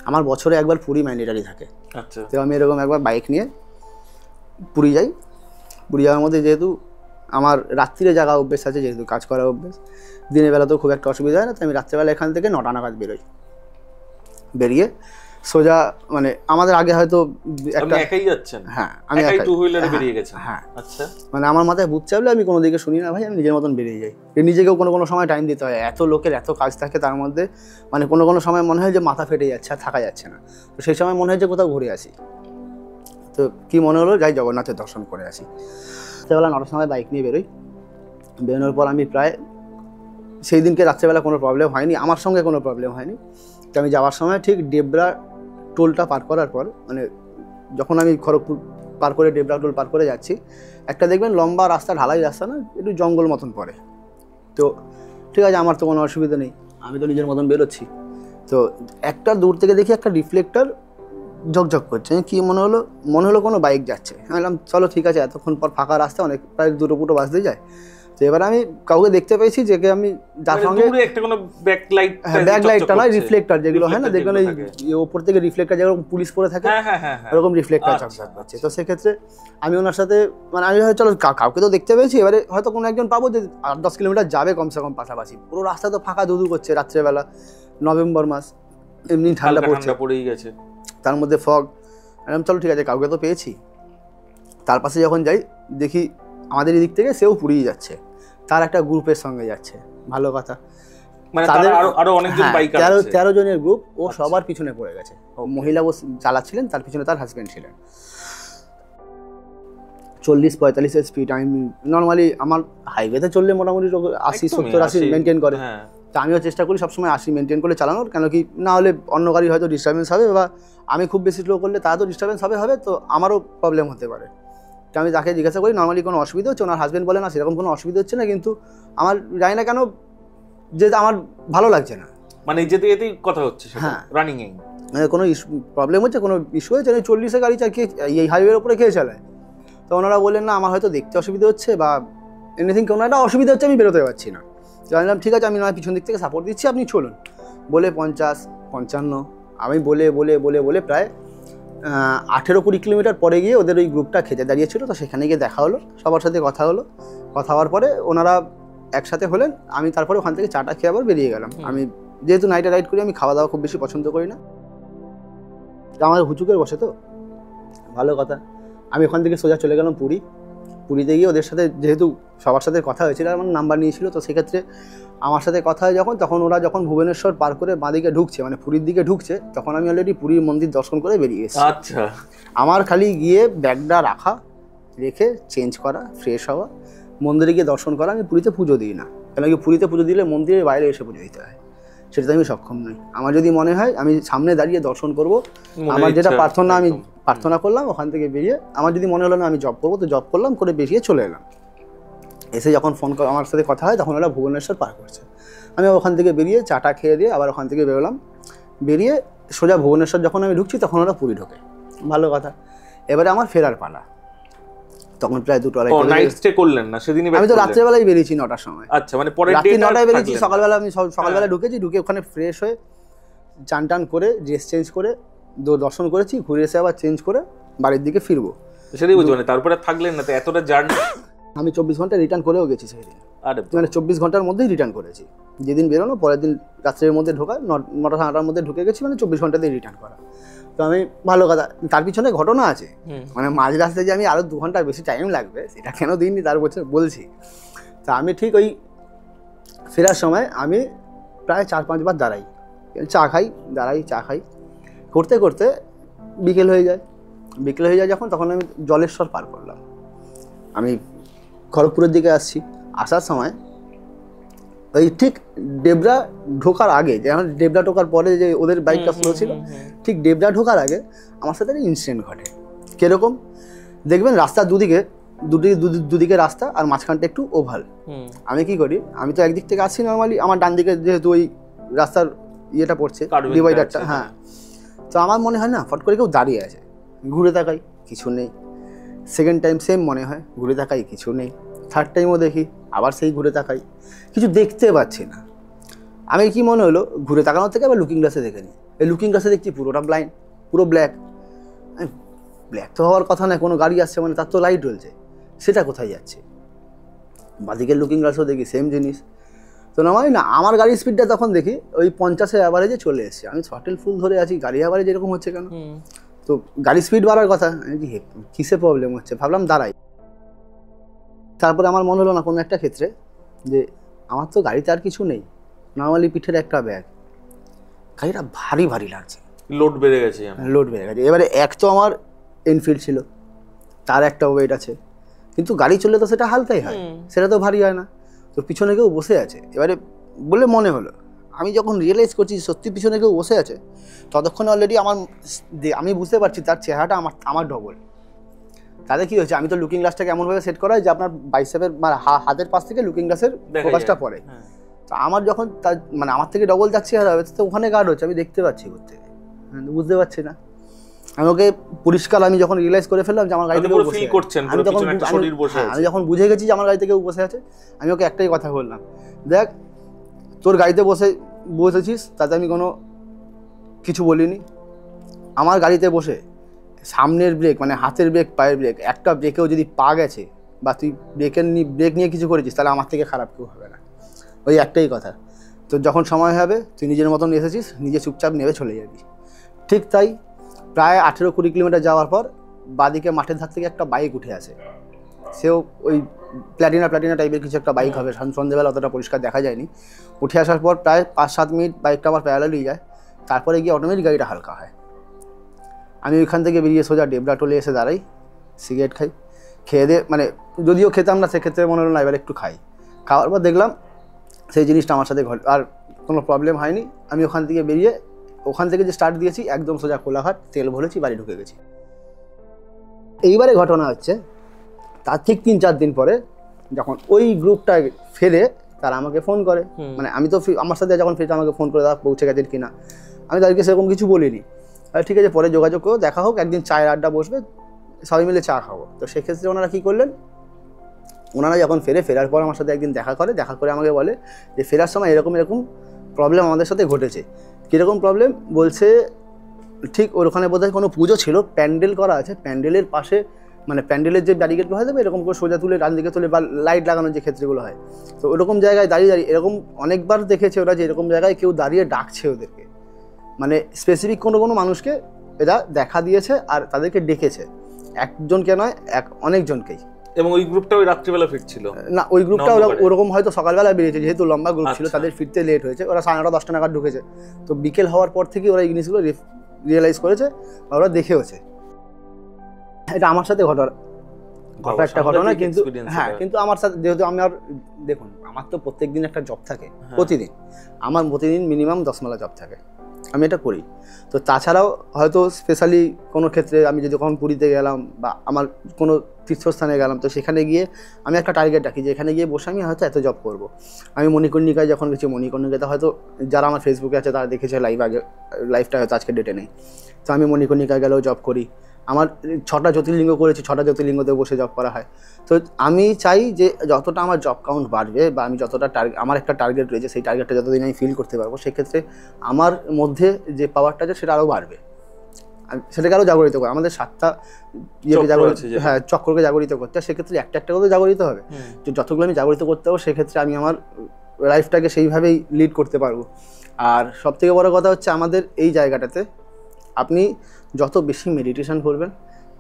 আমার বছরে একবার পুরী ম্যান্ডেটারি থাকে। আচ্ছা, তো আমি এরকম একবার বাইক নিয়ে পুরী যাই। পুরী যাওয়ার মধ্যে যেহেতু আমার রাত্রিরে জাগা অভ্যেস আছে, যেহেতু কাজ করার অভ্যেস, দিনের বেলা তো খুব একটা অসুবিধা হয় না, তো আমি রাত্রেবেলা এখান থেকে 9টা নাগাদ বেরোই। বেরিয়ে সোজা মানে আমাদের আগে হয়তো একটা একাই যাচ্ছেন? হ্যাঁ, আমি একাই টু হুইলারে বেরিয়ে গেছেন? হ্যাঁ। আচ্ছা, মানে আমার মাথায় ভূত চাপলে আমি কোনো দিকে শুনি না ভাই, আমি নিজের মতন বেরিয়ে যাই। নিজেকেও কোনো সময় টাইম দিতে হয়, এত লোকের এত কাজ থাকে তার মধ্যে, মানে কোনো সময় মনে হয় যে মাথা ফেটে যাচ্ছে আর থাকা যাচ্ছে না, তো সেই সময় মনে হয় যে কোথাও ঘুরে আসি। তো কি মনে হলো, যাই জগন্নাথের দর্শন করে আসি। রাত্রেবেলা 9টার সময় বাইক নিয়ে বেরোই। বেরোনোর পর আমি প্রায় সেই দিনকে রাত্রেবেলা কোনো প্রবলেম হয়নি, আমার সঙ্গে কোনো প্রবলেম হয়নি। তো আমি যাওয়ার সময় ঠিক ডেবরা টোলটা পার করার পর, মানে যখন আমি খড়গপুর পার করে ডেবরা টোল পার করে যাচ্ছি, একটা দেখবেন লম্বা রাস্তা, ঢালাই রাস্তা না, একটু জঙ্গল মতন পড়ে। তো ঠিক আছে, আমার তো কোনো অসুবিধা নেই, আমি তো নিজের মতন বেরোচ্ছি। তো একটা দূর থেকে দেখি একটা রিফ্লেক্টর ঝকঝক করছে, কি মনে হলো কোনো বাইক যাচ্ছে। আমি বললাম চলো ঠিক আছে, এতক্ষণ পর ফাঁকা রাস্তা, অনেক প্রায় 2টো বাজতে যায়। তো এবার আমি কাউকে দেখতে পেয়েছি যে আমি যার সঙ্গে একটা কোনো ব্যাকলাইটটা নয়, রিফ্লেক্টর যেগুলো হয় না, দেখবেন এই ওপর থেকে রিফ্লেক্টর যেরকম পুলিশ পরে থাকে, এরকম রিফ্লেক্টর ঝকঝক করছে। তো সেক্ষেত্রে আমি ওনার সাথে মানে আমি হয়তো চলো কাউকে তো দেখতে পেয়েছি, এবারে হয়তো কোনো একজন পাবো যে 8-10 কিলোমিটার যাবে কমসে কম পাশাপাশি। পুরো রাস্তা তো ফাঁকা ধুধু করছে, রাত্রেবেলা, নভেম্বর মাস, এমনি ঠান্ডা পড়েই গেছে, তার মধ্যে ফগ। চলো ঠিক আছে, কাউকে তো পেয়েছি। তার পাশে যখন যাই দেখি আমাদের এদিক থেকে সেও পুরীই যাচ্ছে, তার একটা গ্রুপের সঙ্গে যাচ্ছে। ভালো কথা, মানে তাদের আরো অনেকজন বাইক আছে, 13 জনের গ্রুপ। ও সবার পিছনে পড়ে গেছে। মহিলা ও চালাচ্ছিলেন, তার পিছনে তার হাজবেন্ড ছিলেন। 40-45 স্পিড। আমি নর্মালি আমার হাইওয়েতে চললে মোটামুটি 80-70-80 মেনটেন করে, তা আমিও চেষ্টা করি সবসময় 80 মেনটেন করে চালানোর, কেন কি না হলে অন্য গাড়ি হয়তো ডিস্টার্বেন্স হবে, বা আমি খুব বেশি স্লো করলে তারা তো ডিস্টার্বেন্স হবে, তো আমারও প্রবলেম হতে পারে। তো আমি তাকে জিজ্ঞাসা করি নর্মালি কোনো অসুবিধা হচ্ছে? ওনার হাজবেন্ড বলে না সেরকম কোনো অসুবিধা হচ্ছে না, কিন্তু আমার জানি না কেন যে আমার ভালো লাগছে না, মানে যেতে যেতেই কথা হচ্ছে। হ্যাঁ, রানিং এ মানে কোনো প্রবলেম হচ্ছে, কোনো ইস্যু হয়েছে, 40-এ গাড়ি চালিয়ে এই হাইওয়ের উপরে কে চালায়? তো ওনারা বললেন না আমার হয়তো দেখতে অসুবিধা হচ্ছে বা এনিথিং, কোনো একটা অসুবিধা হচ্ছে, আমি বেরোতে পারছি না। জানলাম ঠিক আছে, আমি নয় পিছন দিক থেকে সাপোর্ট দিচ্ছি, আপনি চলুন। বলে 50-55 আমি বলে প্রায় 18-20 কিলোমিটার পরে গিয়ে ওদের ওই গ্রুপটা খেতে দাঁড়িয়েছিল। তো সেখানে গিয়ে দেখা হলো, সবার সাথে কথা হওয়ার পরে ওনারা একসাথে হলেন। আমি তারপরে ওখান থেকে চাটা খেয়ে আবার বেরিয়ে গেলাম। আমি যেহেতু নাইটে রাইড করি, আমি খাওয়া দাওয়া খুব বেশি পছন্দ করি না, আমার হুচুকের বসে। তো ভালো কথা, আমি ওখান থেকে সোজা চলে গেলাম পুরীতে গিয়ে ওদের সাথে, যেহেতু সবার সাথে কথা হয়েছিল, আমার নাম্বার নিয়েছিল, তো সেক্ষেত্রে আমার সাথে কথা হয় তখন ওরা যখন ভুবনেশ্বর পার করে বাঁদিকে ঢুকছে, মানে পুরীর দিকে ঢুকছে, তখন আমি অলরেডি পুরীর মন্দির দর্শন করে বেরিয়ে এসেছি। আচ্ছা, আমার খালি গিয়ে ব্যাগটা রেখে চেঞ্জ করা, ফ্রেশ হওয়া, মন্দিরে গিয়ে দর্শন করা। আমি পুরীতে পুজো দিই না, কেন কি পুরীতে পুজো দিলে মন্দিরের বাইরে এসে পুজো দিতে হয়, সেটাতে আমি সক্ষম নই। আমার যদি মনে হয় আমি সামনে দাঁড়িয়ে দর্শন করব, আমার যেটা প্রার্থনা আমি প্রার্থনা করলাম, ওখান থেকে বেরিয়ে আমার যদি মনে হলো না আমি জব করবো, তো জব করলাম, করে বেরিয়ে চলে এলাম। এসে যখন আমার সাথে কথা হয় তখন ওরা ভুবনেশ্বর পার করছে, আমি ওখান থেকে বেরিয়ে চাটা খেয়ে দিয়ে আবার ওখান থেকে বেরোলাম। বেরিয়ে সোজা ভুবনেশ্বর যখন আমি ঢুকছি তখন ওরা পুরী ঢোকে। ভালো কথা, এবারে আমার ফেরার পালা। তখন প্রায় 2-2:30 নাইট স্টে করলেন না সেদিন? আমি তো রাত্রেবেলায় বেরিয়েছি 9টার সময়। আচ্ছা, মানে পরে রাত্রি 9টায় বেরিয়েছি, সকালবেলা আমি সকালবেলা ঢুকেছি, ঢুকে ওখানে ফ্রেশ হয়ে চান টান করে ড্রেস চেঞ্জ করে দর্শন করেছি, ঘুরে এসে আবার চেঞ্জ করে বাড়ির দিকে ফিরবো। সেটাই বুঝি, মানে তারপরে থাকলেন না তো এতটা জার্নি? আমি 24 ঘন্টা রিটার্ন করেও গেছি সেই দিন, মানে 24 ঘন্টার মধ্যেই রিটার্ন করেছি। যেদিন বেরোনো পরের দিন রাত্রের মধ্যে ঢোকা, 9টা-9টার মধ্যে ঢুকে গেছি, মানে 24 ঘন্টাতেই রিটার্ন করা। তো আমি ভালো কথা, তার পিছনে ঘটনা আছে, মানে মাঝ রাস্তায় যে আমি আরও 2 ঘন্টা বেশি টাইম লাগবে সেটা কেন দিইনি তার বলছি। তা আমি ঠিক ওই ফেরার সময় আমি প্রায় 4-5 বার দাঁড়াই, চা খাই, করতে করতে বিকেল হয়ে যায় যখন, তখন আমি জলেশ্বর পার করলাম, আমি খড়গপুরের দিকে আসছি। আসার সময় ওই ঠিক ডেবরা ঢোকার আগে, যেমন ডেবরা ঢোকার পরে যে ওদের বাইকটা স্লো ছিল, ঠিক ডেবরা ঢোকার আগে আমার সাথে একটা ইনসিডেন্ট ঘটে। কীরকম দেখবেন, রাস্তার দুদিকে রাস্তা আর মাঝখানটা একটু ওভাল। আমি কি করি, আমি তো একদিক থেকে আসছি নর্মালি, আমার ডান দিকে যেহেতু ওই রাস্তার ইয়েটা পড়ছে, ডিভাইডারটা, হ্যাঁ, তো আমার মনে হয় না ফট করে কেউ দাঁড়িয়ে আছে, ঘুরে তাকাই কিছু নেই। সেকেন্ড টাইম সেম মনে হয়, ঘুরে তাকাই কিছু নেই। থার্ড টাইমও দেখি, আবার সেই ঘুরে তাকাই, কিছু দেখতে পাচ্ছি না। আমি কি মনে হলো, ঘুরে তাকানোর থেকে আবার লুকিং গ্লাসে দেখে নিই। এই লুকিং গ্লাসে দেখছি পুরোটা ব্লাইন্ড, পুরো ব্ল্যাক। ব্ল্যাক তো হওয়ার কথা নয়, কোনো গাড়ি আসছে মানে তার তো লাইট জ্বলছে, সেটা কোথায় যাচ্ছে। বাদিকের লুকিং গ্লাসও দেখি সেম জিনিস। তো নর্মালি না, আমার গাড়ির স্পিডটা তখন দেখি ওই 50-এর অ্যাভারেজে চলে এসেছে। আমি থ্রটেল ফুল ধরে আছি, গাড়ি অ্যাভারেজ এরকম হচ্ছে কেন? তো গাড়ির স্পিড বাড়ার কথা, কিসে প্রবলেম হচ্ছে, ভাবলাম দাঁড়াই। তারপরে আমার মনে হলো না কোনো একটা ক্ষেত্রে যে আমার তো গাড়িতে আর কিছু নেই, নর্মালি পিঠের একটা ব্যাগ, গাড়িটা ভারী ভারী লাগছে, লোড বেড়ে গেছে। এবারে এক তো আমার এনফিল্ড ছিল, তার একটা ওয়েট আছে, কিন্তু গাড়ি চললে তো সেটা হালকাই হয়, সেটা তো ভারী হয় না। তো পিছনে কেউ বসে আছে, এবারে বলে মনে হলো, আমি যখন রিয়েলাইজ করছি সত্যি পিছনে কেউ বসে আছে, ততক্ষণে অলরেডি আমি বুঝতে পারছি তার চেহারাটা আমার ডবল। তাহলে কী হয়েছে, আমি তো লুকিং গ্লাসটাকে এমনভাবে সেট করা হয় যে আপনার বাইসেপের মানে হাতের পাশ থেকে লুকিং গ্লাসের ফোকাসটা পড়ে। তো আমার যখন তার মানে আমার থেকে ডবল যাচ্ছে চেহারা হবে, তো ওখানে গার্ড হচ্ছে, আমি দেখতে পাচ্ছি করতে, বুঝতে পারছি না। আমি ওকে পরিষ্কার, আমি যখন রিয়েলাইজ করে ফেললাম যে আমার গাড়িতে কেউ বসে আছে, আমি যখন বুঝে গেছি যে আমার গাড়িতে কেউ বসে আছে, আমি ওকে একটাই কথা বললাম, দেখ তোর গাড়িতে বসেছিস, তাতে আমি কোনো কিছু বলিনি। আমার গাড়িতে বসে সামনের ব্রেক মানে হাতের ব্রেক, পায়ের ব্রেক, একটা ব্রেকেও যদি পা গেছে বা তুই ব্রেক নিয়ে কিছু করেছিস, তাহলে আমার থেকে খারাপ কেউ হবে না। ওই একটাই কথা, তো যখন সময় হবে তুই নিজের মতন এসেছিস, নিজে চুপচাপ নেমে চলে যাবি। ঠিক তাই, প্রায় 18-20 কিলোমিটার যাওয়ার পর বাদিকে মাঠের ধার থেকে একটা বাইক উঠে আসে। সেও ওই প্ল্যাটিনা টাইপের কিছু একটা বাইক হবে, সন্ধ্যেবেলা অতটা পরিষ্কার দেখা যায়নি। উঠে আসার পর প্রায় 5-7 মিনিট বাইকটা আবার প্যারালালি যায়, তারপরে গিয়ে অটোমেটিক গাড়িটা হালকা হয়। আমি ওইখান থেকে বেরিয়ে সোজা ডেবরা টোলে এসে দাঁড়াই, সিগারেট খাই, খেয়ে দিয়ে মানে যদিও খেতাম না সেক্ষেত্রে মনে হলো না এবার একটু খাই। খাওয়ার পর দেখলাম সেই জিনিসটা আমার সাথে আর কোনো প্রবলেম হয়নি। আমি ওখান থেকে বেরিয়ে ওখান থেকে যে স্টার্ট দিয়েছি একদম সোজা কোলাঘাট, তেল ভরেছি, বাড়ি ঢুকে গেছি। এইবারে ঘটনা হচ্ছে তার ঠিক 3-4 দিন পরে যখন ওই গ্রুপটা ফেরে তারা আমাকে ফোন করে, মানে আমি তো আমার সাথে যখন ফিরতে আমাকে ফোন করে দাদা পৌঁছে গেছেন কিনা, আমি তাদেরকে সেরকম কিছু বলিনি। ঠিক আছে, পরে যোগাযোগ করো, দেখা হোক, একদিন চায়ের আড্ডা বসবে, সবাই মিলে চা খাবো। তো সেক্ষেত্রে ওনারা কী করলেন, ওনারা যখন ফেরার পর আমার সাথে একদিন দেখা করে আমাকে বলে যে ফেরার সময় এরকম প্রবলেম আমাদের সাথে ঘটেছে। কীরকম প্রবলেম বলছে, ঠিক ওখানে বোধহয় কোনো পুজো ছিল, প্যান্ডেল করা আছে, প্যান্ডেলের পাশে মানে প্যান্ডেলের যে ব্যারিকেডগুলো হয় দেবে এরকম করে সোজা তুলে ডান দিকে তুলে বা লাইট লাগানোর যে ক্ষেত্রগুলো হয়, তো ওরকম জায়গায় দাঁড়িয়ে এরকম অনেকবার দেখেছে ওরা যে এরকম জায়গায় কেউ দাঁড়িয়ে ডাকছে ওদেরকে, মানে স্পেসিফিক কোনো মানুষকে এরা দেখা দিয়েছে আর তাদেরকে ডেকেছে, একজনকে নয় অনেকজনকেই। এবং ওই গ্রুপটা ওই রাত্রিবেলা ফিরছিল না, ওই গ্রুপটা ওরকম হয়তো সকালবেলা বেরিয়েছে, যেহেতু লম্বা গ্রুপ ছিল তাদের ফিরতে লেট হয়েছে, ওরা 9:30-10টা নাগাদ ঢুকেছে। তো বিকেল হওয়ার পর থেকে ওরা এই জিনিসগুলো রিয়েলাইজ করেছে, ওরা দেখেওছে। এটা আমার সাথে ঘটা একটা ঘটনা, কিন্তু হ্যাঁ, কিন্তু আমার সাথে যেহেতু দেখুন আমার তো প্রত্যেকদিন একটা জব থাকে, প্রতিদিন মিনিমাম 10 মালা জব থাকে, আমি এটা করি। তো তাছাড়াও হয়তো স্পেশালি কোনো ক্ষেত্রে আমি যদি কখন পুরীতে গেলাম বা আমার কোনো তীর্থস্থানে গেলাম, তো সেখানে গিয়ে আমি একটা টার্গেট রাখি যে এখানে গিয়ে বসে আমি হয়তো এত জব করব। আমি মণিকর্ণিকায় যখন গেছি, মণিকর্ণিকাতে হয়তো যারা আমার ফেসবুকে আছে তারা দেখেছে লাইভটা হয়তো আজকে ডেটে নেই, তো আমি মণিকর্ণিকায় গেলেও জব করি। আমার 6টা জ্যোতির্লিঙ্গ করেছি, 6টা জ্যোতির্লিঙ্গতে বসে জব করা হয়। তো আমি চাই যে যতটা আমার জব কাউন্ট বাড়বে বা আমি যতটা আমার একটা টার্গেট রয়েছে, সেই টার্গেটটা যতদিন আমি ফিল করতে পারবো, সেক্ষেত্রে আমার মধ্যে যে পাওয়ারটা আছে সেটা আরও বাড়বে, সেটাকে আরও জাগরিত করে আমাদের 7টা চক্রকে জাগরিত করতে হয়, সেক্ষেত্রে একটা করে তো জাগরিত হবে। তো যতগুলো আমি জাগরিত করতে পারবো সেক্ষেত্রে আমি আমার লাইফটাকে সেইভাবেই লিড করতে পারবো। আর সবথেকে বড় কথা হচ্ছে আমাদের এই জায়গাটাতে আপনি যত বেশি মেডিটেশন করবেন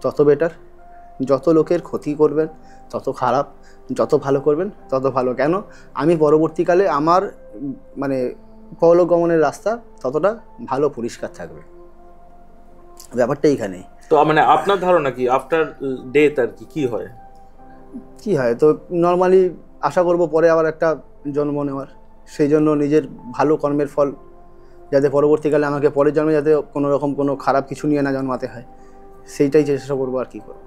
তত বেটার, যত লোকের ক্ষতি করবেন তত খারাপ, যত ভালো করবেন তত ভালো। কেন, আমি পরবর্তীকালে আমার মানে পরলোক গমনের রাস্তা ততটা ভালো পরিষ্কার থাকবে। ব্যাপারটা এইখানেই। তো মানে আপনার ধারণা কি আফটার ডেথ আর কি হয়? কি হয় তো নর্মালি আশা করব পরে আবার একটা জন্ম নেওয়ার, সেই জন্য নিজের ভালো কর্মের ফল যাতে পরবর্তীকালে আমাকে পরের জন্মে যাতে কোনো রকম কোনো খারাপ কিছু নিয়ে না জন্মাতে হয়, সেইটাই চেষ্টা করবো আর কি করবো।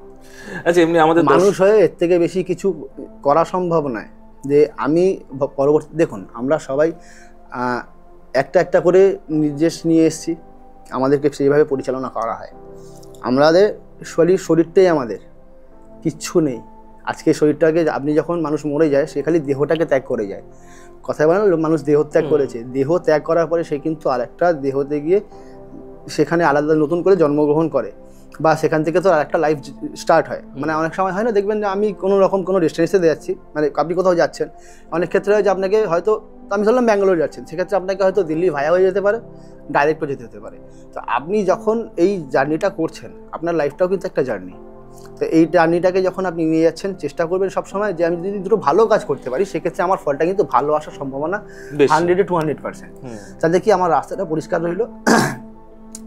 আচ্ছা, এমনি আমাদের মানুষ হয়ে এর থেকে বেশি কিছু করা সম্ভব নয় যে আমি পরবর্তী, দেখুন আমরা সবাই একটা একটা করে নির্দেশ নিয়ে এসেছি, আমাদেরকে সেইভাবে পরিচালনা করা হয়। আমাদের শরীরটাই আমাদের, কিচ্ছু নেই। আজকে শরীরটাকে আপনি যখন মানুষ মরে যায় সে খালি দেহটাকে ত্যাগ করে যায়, কথায় বলেন মানুষ দেহ ত্যাগ করেছে, দেহ ত্যাগ করার পরে সে কিন্তু আরেকটা দেহতে গিয়ে সেখানে আলাদা নতুন করে জন্মগ্রহণ করে, বা সেখান থেকে তো আরেকটা লাইফ স্টার্ট হয়। মানে অনেক সময় হয় না, দেখবেন যে আমি কোনো রকম কোনো ডেস্টিনেশনে যাচ্ছি, মানে আপনি কোথাও যাচ্ছেন, অনেক ক্ষেত্রে হয় যে আপনাকে হয়তো, আমি ধরলাম ব্যাঙ্গালোর যাচ্ছেন, সেক্ষেত্রে আপনাকে হয়তো দিল্লি ভায়া হয়ে যেতে পারে, ডাইরেক্টও যেতে হতে পারে। তো আপনি যখন এই জার্নিটা করছেন, আপনার লাইফটাও কিন্তু একটা জার্নি। তো এই জার্নিটাকে যখন আপনি নিয়ে যাচ্ছেন, চেষ্টা করবেন সবসময় যে আমি যদি দুটো ভালো কাজ করতে পারি, সেক্ষেত্রে আমার ফলটা কিন্তু ভালো আসার সম্ভাবনা 100-200%। তাহলে কি আমার রাস্তাটা পরিষ্কার রইল,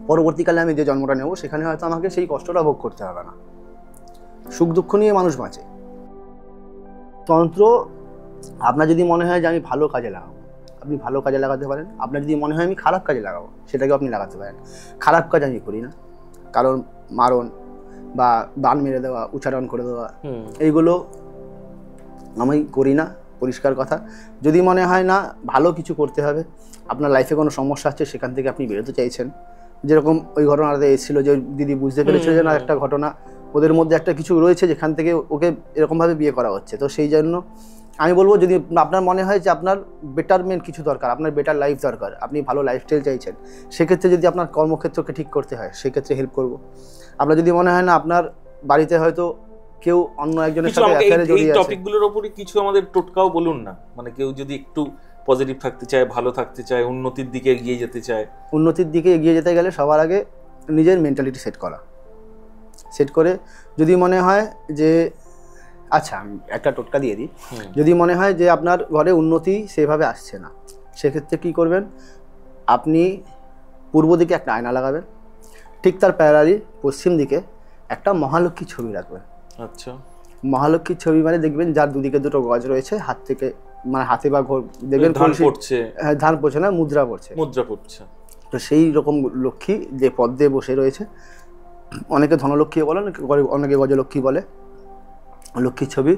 পরবর্তীকালে আমি যে জন্মটা নেব সেখানে হয়তো আমাকে সেই কষ্টটা ভোগ করতে হবে না। সুখ দুঃখ নিয়ে মানুষ বাঁচে। তন্ত্র আপনার যদি মনে হয় যে আমি ভালো কাজে লাগাবো, আপনি ভালো কাজে লাগাতে পারেন। আপনার যদি মনে হয় আমি খারাপ কাজে লাগাবো, সেটাকেও আপনি লাগাতে পারেন। খারাপ কাজ আমি করি না, কারণ মারণ বা বান মেরে দেওয়া, উচ্চারণ করে দেওয়া, এইগুলো আমি করি না, পরিষ্কার কথা। যদি মনে হয় না ভালো কিছু করতে হবে, আপনার লাইফে কোনো সমস্যা আছে, সেখান থেকে আপনি বেরোতে চাইছেন, যেরকম ওই ঘটনাটা এসেছিল যে দিদি বুঝতে পেরেছিল যে না একটা ঘটনা ওদের মধ্যে একটা কিছু রয়েছে যেখান থেকে ওকে এরকমভাবে বিয়ে করা হচ্ছে, তো সেই জন্য আমি বলবো যদি আপনার মনে হয় যে আপনার বেটারমেন্ট কিছু দরকার, আপনার বেটার লাইফ দরকার, আপনি ভালো লাইফস্টাইল চাইছেন, সেক্ষেত্রে যদি আপনার কর্মক্ষেত্রকে ঠিক করতে হয় সেক্ষেত্রে হেল্প করব। আপনার যদি মনে হয় না আপনার বাড়িতে হয়তো কেউ অন্য একজনের সাথে অ্যাফেয়ারে জড়িয়ে আছে, এই টপিকগুলোর উপরে কিছু আমাদের টোটকাও বলুন না, মানে কেউ যদি একটু পজিটিভ থাকতে চায়, ভালো থাকতে চায়, উন্নতির দিকে এগিয়ে যেতে চায়। উন্নতির দিকে এগিয়ে যেতে গেলে সবার আগে নিজের মেন্টালিটি সেট করা, সেট করে যদি মনে হয় যে আচ্ছা আমি একটা টোটকা দিয়ে দিই, যদি মনে হয় যে আপনার ঘরে উন্নতি সেভাবে আসছে না, সেক্ষেত্রে কী করবেন, আপনি পূর্ব দিকে একটা আয়না লাগাবেন, ঠিক তার প্যারালালি পশ্চিম দিকে একটা মহালক্ষ্মী ছবি রাখবেন। আচ্ছা, মহালক্ষ্মীর ছবি মানে দেখবেন যার দুদিকে দুটো গজ রয়েছে, হাত থেকে মানে হাতে বা দেখবেন ধান পড়ছে, হ্যাঁ ধান পড়ছে না, মুদ্রা পড়ছে, তো সেই রকম লক্ষ্মী যে পদ্মে বসে রয়েছে, অনেকে ধনলক্ষ্মী বলে, অনেকে গজলক্ষ্মী বলে, লক্ষ্মীর ছবি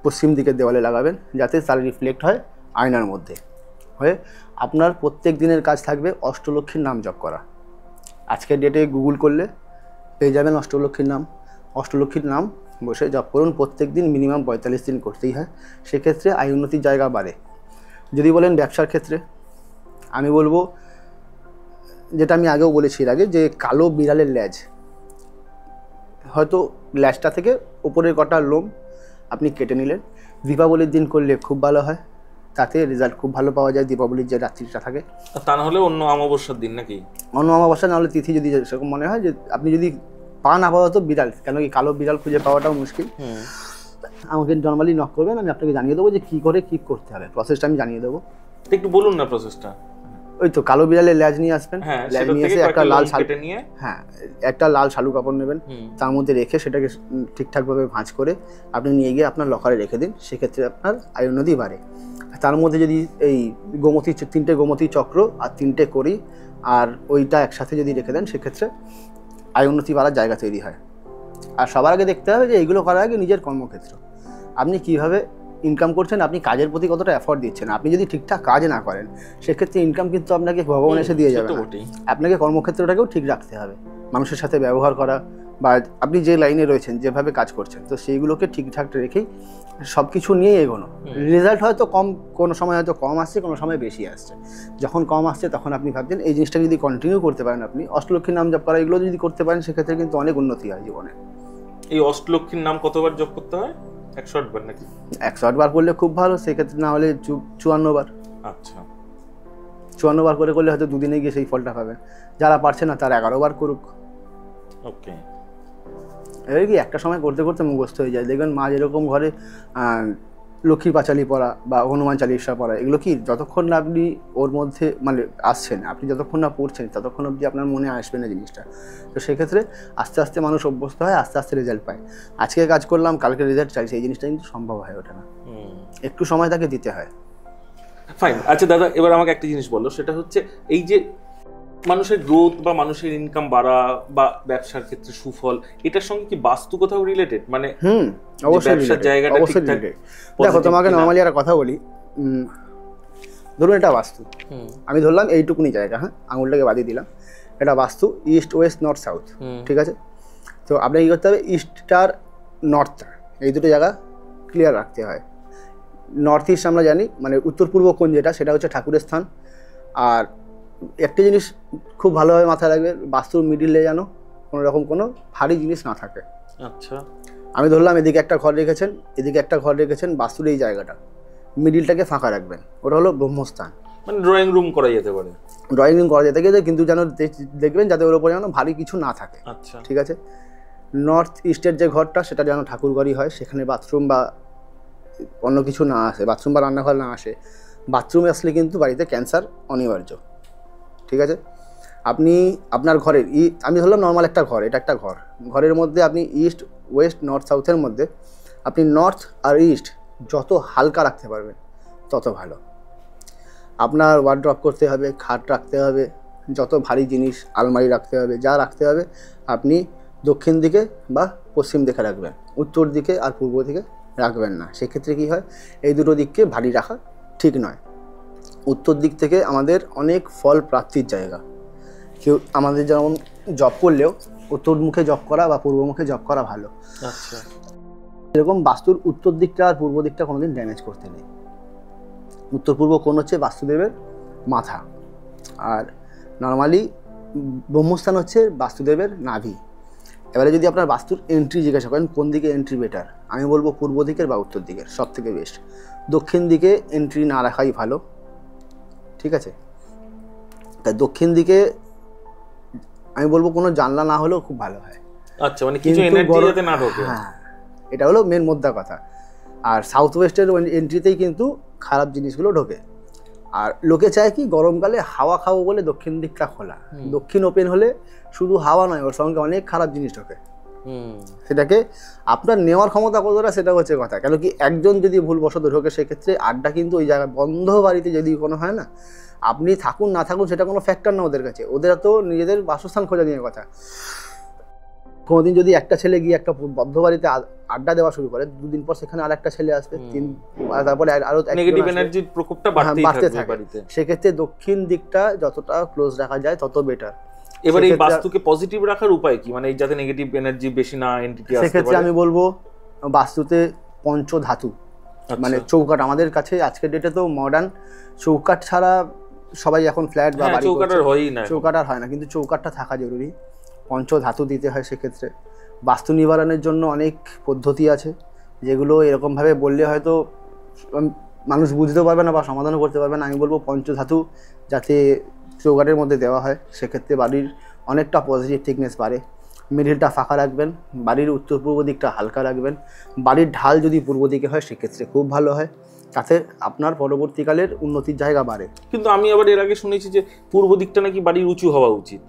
পশ্চিম দিকের দেওয়ালে লাগাবেন, যাতে তার রিফ্লেক্ট হয় আয়নার মধ্যে হয়ে। আপনার প্রত্যেক দিনের কাজ থাকবে অষ্টলক্ষ্মীর নাম জপ করা। আজকের ডেটে গুগল করলে পেয়ে যাবেন অষ্টলক্ষ্মীর নাম। অষ্টলক্ষ্মীর নাম বসে জপ করুন প্রত্যেক দিন, মিনিমাম 45 দিন করতেই হয়, সেক্ষেত্রে আয় উন্নতির জায়গা বাড়ে। যদি বলেন ব্যবসার ক্ষেত্রে, আমি বলবো যেটা আমি আগেও বলেছি এর আগে, যে কালো বিড়ালের ল্যাজ, হয়তো ল্যাজটা থেকে ওপরের কটা লোম আপনি কেটে নিলেন, দীপাবলির দিন করলে খুব ভালো হয়, তাতে রেজাল্ট খুব ভালো পাওয়া যায়। দীপাবলির যে রাত্রিটা থাকে, তা না হলে অন্য অমাবস্যার দিন, নাকি অন্য অমাবস্যা না হলে তিথি, যদি সেরকম মনে হয় যে আপনি যদি পান আপাতত বিড়াল, কেন কি কালো বিড়াল খুঁজে পাওয়াটাও মুশকিল, আমাকে নর্মালি নক করবেন, আমি আপনাকে জানিয়ে দেবো যে কী করে কী করতে হবে, প্রসেসটা আমি জানিয়ে দেবো। একটু বলুন না প্রসেসটা। ওই তো কালো বিড়ালের ল্যাজ নিয়ে আসবেন, ল্যাজ নিয়ে এসে একটা লাল শালু, হ্যাঁ একটা লাল শালু কাপড় নেবেন, তার মধ্যে রেখে সেটাকে ঠিকঠাকভাবে ভাঁজ করে আপনি নিয়ে গিয়ে আপনার লকারে রেখে দিন, সেক্ষেত্রে আপনার আয় উন্নতি বাড়ে। তার মধ্যে যদি এই গোমতী 3টে গোমতী চক্র আর 3টে করি আর ওইটা একসাথে যদি রেখে দেন, সেক্ষেত্রে আয় উন্নতি বাড়ার জায়গা তৈরি হয়। আর সবার আগে দেখতে হবে যে এইগুলো করার আগে নিজের কর্মক্ষেত্র, আপনি কীভাবে ইনকাম করছেন, আপনি কাজের প্রতি কতটা এফর্ট দিচ্ছেন। আপনি যদি ঠিকঠাক কাজ না করেন, সেক্ষেত্রে ইনকাম কিন্তু আপনাকে ভগবান এসে দিয়ে যাবে না। আপনাকে কর্মক্ষেত্রটাকেও ঠিক রাখতে হবে, মানুষের সাথে ব্যবহার করা, বা আপনি যে লাইনে রয়েছেন যেভাবে কাজ করছেন, তো সেইগুলোকে ঠিকঠাক রেখেই সব কিছু নিয়ে এগোনো। রেজাল্ট হয়তো কম, কোনো সময় হয়তো কম আসছে, কোনো সময় বেশি আসছে। যখন কম আসছে তখন আপনি ভাবছেন এই জিনিসটা যদি কন্টিনিউ করতে পারেন, আপনি অষ্টলক্ষ্মীর নাম জপ করা এগুলো যদি করতে পারেন, সেক্ষেত্রে কিন্তু অনেক উন্নতি হয় জীবনে। এই অষ্টলক্ষ্মীর নাম কতবার জপ করতে হয়? 108 বার নাকি? 108 বার করলে খুব ভালো, সেক্ষেত্রে না হলে 54 বার। আচ্ছা, 54 বার করে করলে হয়তো দুদিনে গিয়ে সেই ফলটা পাবেন। যারা পারছে না তারা 11 বার করুক। ওকে, এবার কি একটা সময় করতে করতে মুখস্থ হয়ে যায়। দেখবেন মা যেরকম ঘরে লক্ষ্মীর পাঁচালী পড়া বা হনুমান চালিশা পড়া, এগুলো কি যতক্ষণ না আপনি ওর মধ্যে মানে আসছেন, আপনি যতক্ষণ না পড়ছেন ততক্ষণ অবধি আপনার মনে আসবে না জিনিসটা। তো সেক্ষেত্রে আস্তে আস্তে মানুষ অভ্যস্ত হয়, আস্তে আস্তে রেজাল্ট পায়। আজকে কাজ করলাম কালকে রেজাল্ট চাই, সেই জিনিসটা কিন্তু সম্ভব হয়ে ওঠে না, একটু সময় তাকে দিতে হয়। ফাইন। আচ্ছা দাদা, এবার আমাকে একটা জিনিস বলো, সেটা হচ্ছে এই যে মানুষের গ্রোথ বা মানুষের ইনকাম বাড়া বা ব্যবসার ক্ষেত্রে সুফল, এটার সঙ্গে কি বাস্তু কোথাও রিলেটেড? মানে অবশ্যই ব্যবসার জায়গাটা ঠিকঠাক। দেখো তোমাকে নর্মালি একটা কথা বলি, ধরুন এটা বাস্তু, আমি ধরলাম এইটুকুনি জায়গা, হ্যাঁ আঙুলটাকে বাদিয়ে দিলাম, এটা বাস্তু ইস্ট ওয়েস্ট নর্থ সাউথ, ঠিক আছে? তো আপনাকে কী করতে হবে, ইস্ট আর নর্থটা এই দুটো জায়গা ক্লিয়ার রাখতে হয়। নর্থ ইস্ট আমরা জানি মানে উত্তর পূর্ব কোণ যেটা, সেটা হচ্ছে ঠাকুরের স্থান। আর একটা জিনিস খুব ভালোভাবে মাথায় রাখবে, বাস্তুর মিডিলে যেন কোনো রকম কোনো ভারী জিনিস না থাকে। আচ্ছা, আমি ধরলাম এদিকে একটা ঘর রেখেছেন, এদিকে একটা ঘর রেখেছেন, বাস্তুর এই জায়গাটা মিডিলটাকে ফাঁকা রাখবেন, ওটা হলো ব্রহ্মস্থান। মানে ড্রয়িং রুম করা যেতে পারে, ড্রয়িং রুম করা যেতে গেলে, কিন্তু যেন দেখবেন যাতে ওর উপরে যেন ভারী কিছু না থাকে। আচ্ছা, ঠিক আছে? নর্থ ইস্টের যে ঘরটা সেটা যেন ঠাকুর ঘরই হয়, সেখানে বাথরুম বা অন্য কিছু না আসে, বাথরুম বা রান্নাঘর না আসে। বাথরুমে আসলে কিন্তু বাড়িতে ক্যান্সার অনিবার্য। ঠিক আছে? আপনি আপনার ঘরের আমি ধরলাম নর্মাল একটা ঘর, এটা একটা ঘর, ঘরের মধ্যে আপনি ইস্ট ওয়েস্ট নর্থ সাউথের মধ্যে আপনি নর্থ আর ইস্ট যত হালকা রাখতে পারবেন তত ভালো। আপনার ওয়ার্ড্রপ করতে হবে, খাট রাখতে হবে, যত ভারী জিনিস আলমারি রাখতে হবে, যা রাখতে হবে আপনি দক্ষিণ দিকে বা পশ্চিম দিকে রাখবেন, উত্তর দিকে আর পূর্ব দিকে রাখবেন না। সেক্ষেত্রে কী হয়, এই দুটো দিককে ভারী রাখা ঠিক নয়। উত্তর দিক থেকে আমাদের অনেক ফল প্রাপ্তির জায়গা। কেউ আমাদের যেমন জব করলেও উত্তরমুখে জব করা বা পূর্বমুখে জব করা ভালো। আচ্ছা, এরকম বাস্তুর উত্তর দিকটা আর পূর্ব দিকটা কোনোদিন ড্যামেজ করতে নেই। উত্তর পূর্ব কোণ হচ্ছে বাস্তুদেবের মাথা, আর নর্মালি ব্রহ্মস্থান হচ্ছে বাস্তুদেবের নাভি। এবারে যদি আপনার বাস্তুর এন্ট্রি জিজ্ঞাসা করেন কোন দিকে এন্ট্রি বেটার, আমি বলবো পূর্ব দিকের বা উত্তর দিকের সব থেকে বেস্ট। দক্ষিণ দিকে এন্ট্রি না রাখাই ভালো। ঠিক আছে? তাই দক্ষিণ দিকে আমি বলবো কোনো জানলা না হলেও খুব ভালো হয়। আচ্ছা, মানে কিছু এনার্জি যাতে না ঢোকে। হ্যাঁ, এটা হলো মেন মোদ্দা কথা। আর সাউথ ওয়েস্টের এন্ট্রিতেই কিন্তু খারাপ জিনিসগুলো ঢোকে। আর লোকে চায় কি গরমকালে হাওয়া খাবো বলে দক্ষিণ দিকটা খোলা, দক্ষিণ ওপেন হলে শুধু হাওয়া নয়, ওর সঙ্গে অনেক খারাপ জিনিস ঢোকে। সেটাকে আপনার নেওয়ার ক্ষমতা কতটা সেটা হচ্ছে কথা। কেন কি একজন যদি ভুলবশত ঢোকে, সেক্ষেত্রে আড্ডা কিন্তু ওই জায়গায় বন্ধ বাড়িতে যদি কোনো হয় না, আপনি থাকুন না থাকুন সেটা কোনো ফ্যাক্টর না ওদের কাছে। ওদের তো নিজেদের বাসস্থান খোঁজা নিয়ে কথা। কোনোদিন যদি একটা ছেলে গিয়ে একটা বদ্ধ বাড়িতে আড্ডা দেওয়া শুরু করে, দুদিন পর সেখানে আর একটা ছেলে আসবে, তারপরে আরো নেগেটিভ এনার্জির প্রকোপটা বাড়তে থাকে। সেক্ষেত্রে দক্ষিণ দিকটা যতটা ক্লোজ রাখা যায় তত বেটার। এবার এই বাস্তুকে পজিটিভ রাখার উপায় কি, মানে এই যাতে নেগেটিভ এনার্জি বেশি না এন্টিটি আসতে পারে? সেক্ষেত্রে আমি বলবো বাস্তুতে পঞ্চধাতু, মানে চৌকাঠ। আমাদের কাছে আজকের ডেটে তো মডার্ন চৌকাঠ ছাড়া সবাই এখন ফ্ল্যাট বা বাড়ি চৌকাঠ আর হয় না, কিন্তু চৌকাঠটা থাকা জরুরি। পঞ্চধাতু দিতে হয়। সেক্ষেত্রে বাস্তু নিবারণের জন্য অনেক পদ্ধতি আছে, যেগুলো এরকমভাবে বললে হয়তো মানুষ বুঝতেও পারবে না বা সমাধানও করতে পারবে না। আমি বলবো পঞ্চধাতু যাতে চৌকাঠের মধ্যে দেওয়া হয়, সেক্ষেত্রে বাড়ির অনেকটা পজিটিভ থিকনেস বাড়ে। মিডিলটা ফাঁকা রাখবেন, বাড়ির উত্তর পূর্ব দিকটা হালকা রাখবেন। বাড়ির ঢাল যদি পূর্ব দিকে হয় সেক্ষেত্রে খুব ভালো হয়, তাতে আপনার পরবর্তীকালের উন্নতির জায়গা বাড়ে। কিন্তু আমি আবার এর আগে শুনেছি যে পূর্ব দিকটা নাকি বাড়ির উঁচু হওয়া উচিত।